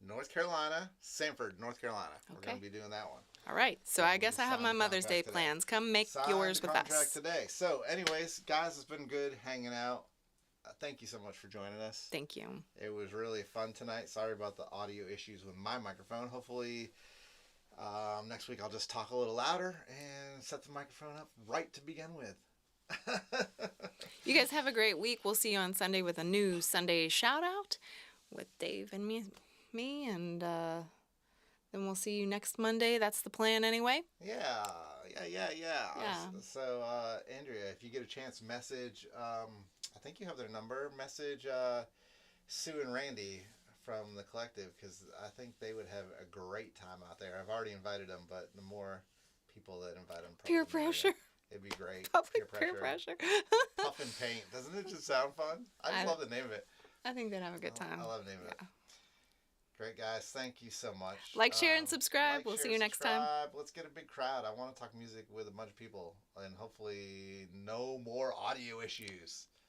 North Carolina, Sanford, North Carolina. We're Okay. going to be doing that one. All right. So Yeah, I we guess I have signed my the Mother's Day contract today. plans. Come make Signed yours the with contract us. today. So, anyways, guys, it's been good hanging out. Thank you so much for joining us. Thank you. It was really fun tonight. Sorry about the audio issues with my microphone. Hopefully, next week I'll just talk a little louder and set the microphone up right to begin with. You guys have a great week. We'll see you on Sunday with a new Sunday shout out with Dave and me, and then we'll see you next Monday. That's the plan anyway. Yeah. Yeah. So, Andrea, if you get a chance, message, I think you have their number, message Sue and Randy from the collective because I think they would have a great time out there. I've already invited them, but the more people that invite them, Peer pressure. It'd be great. Public peer pressure. Puff and paint. Doesn't it just sound fun? I just love the name of it. I think they'd have a good time. I love the name of it. Great, guys. Thank you so much. Like, share, and subscribe. We'll see you next time. Let's get a big crowd. I want to talk music with a bunch of people and hopefully no more audio issues.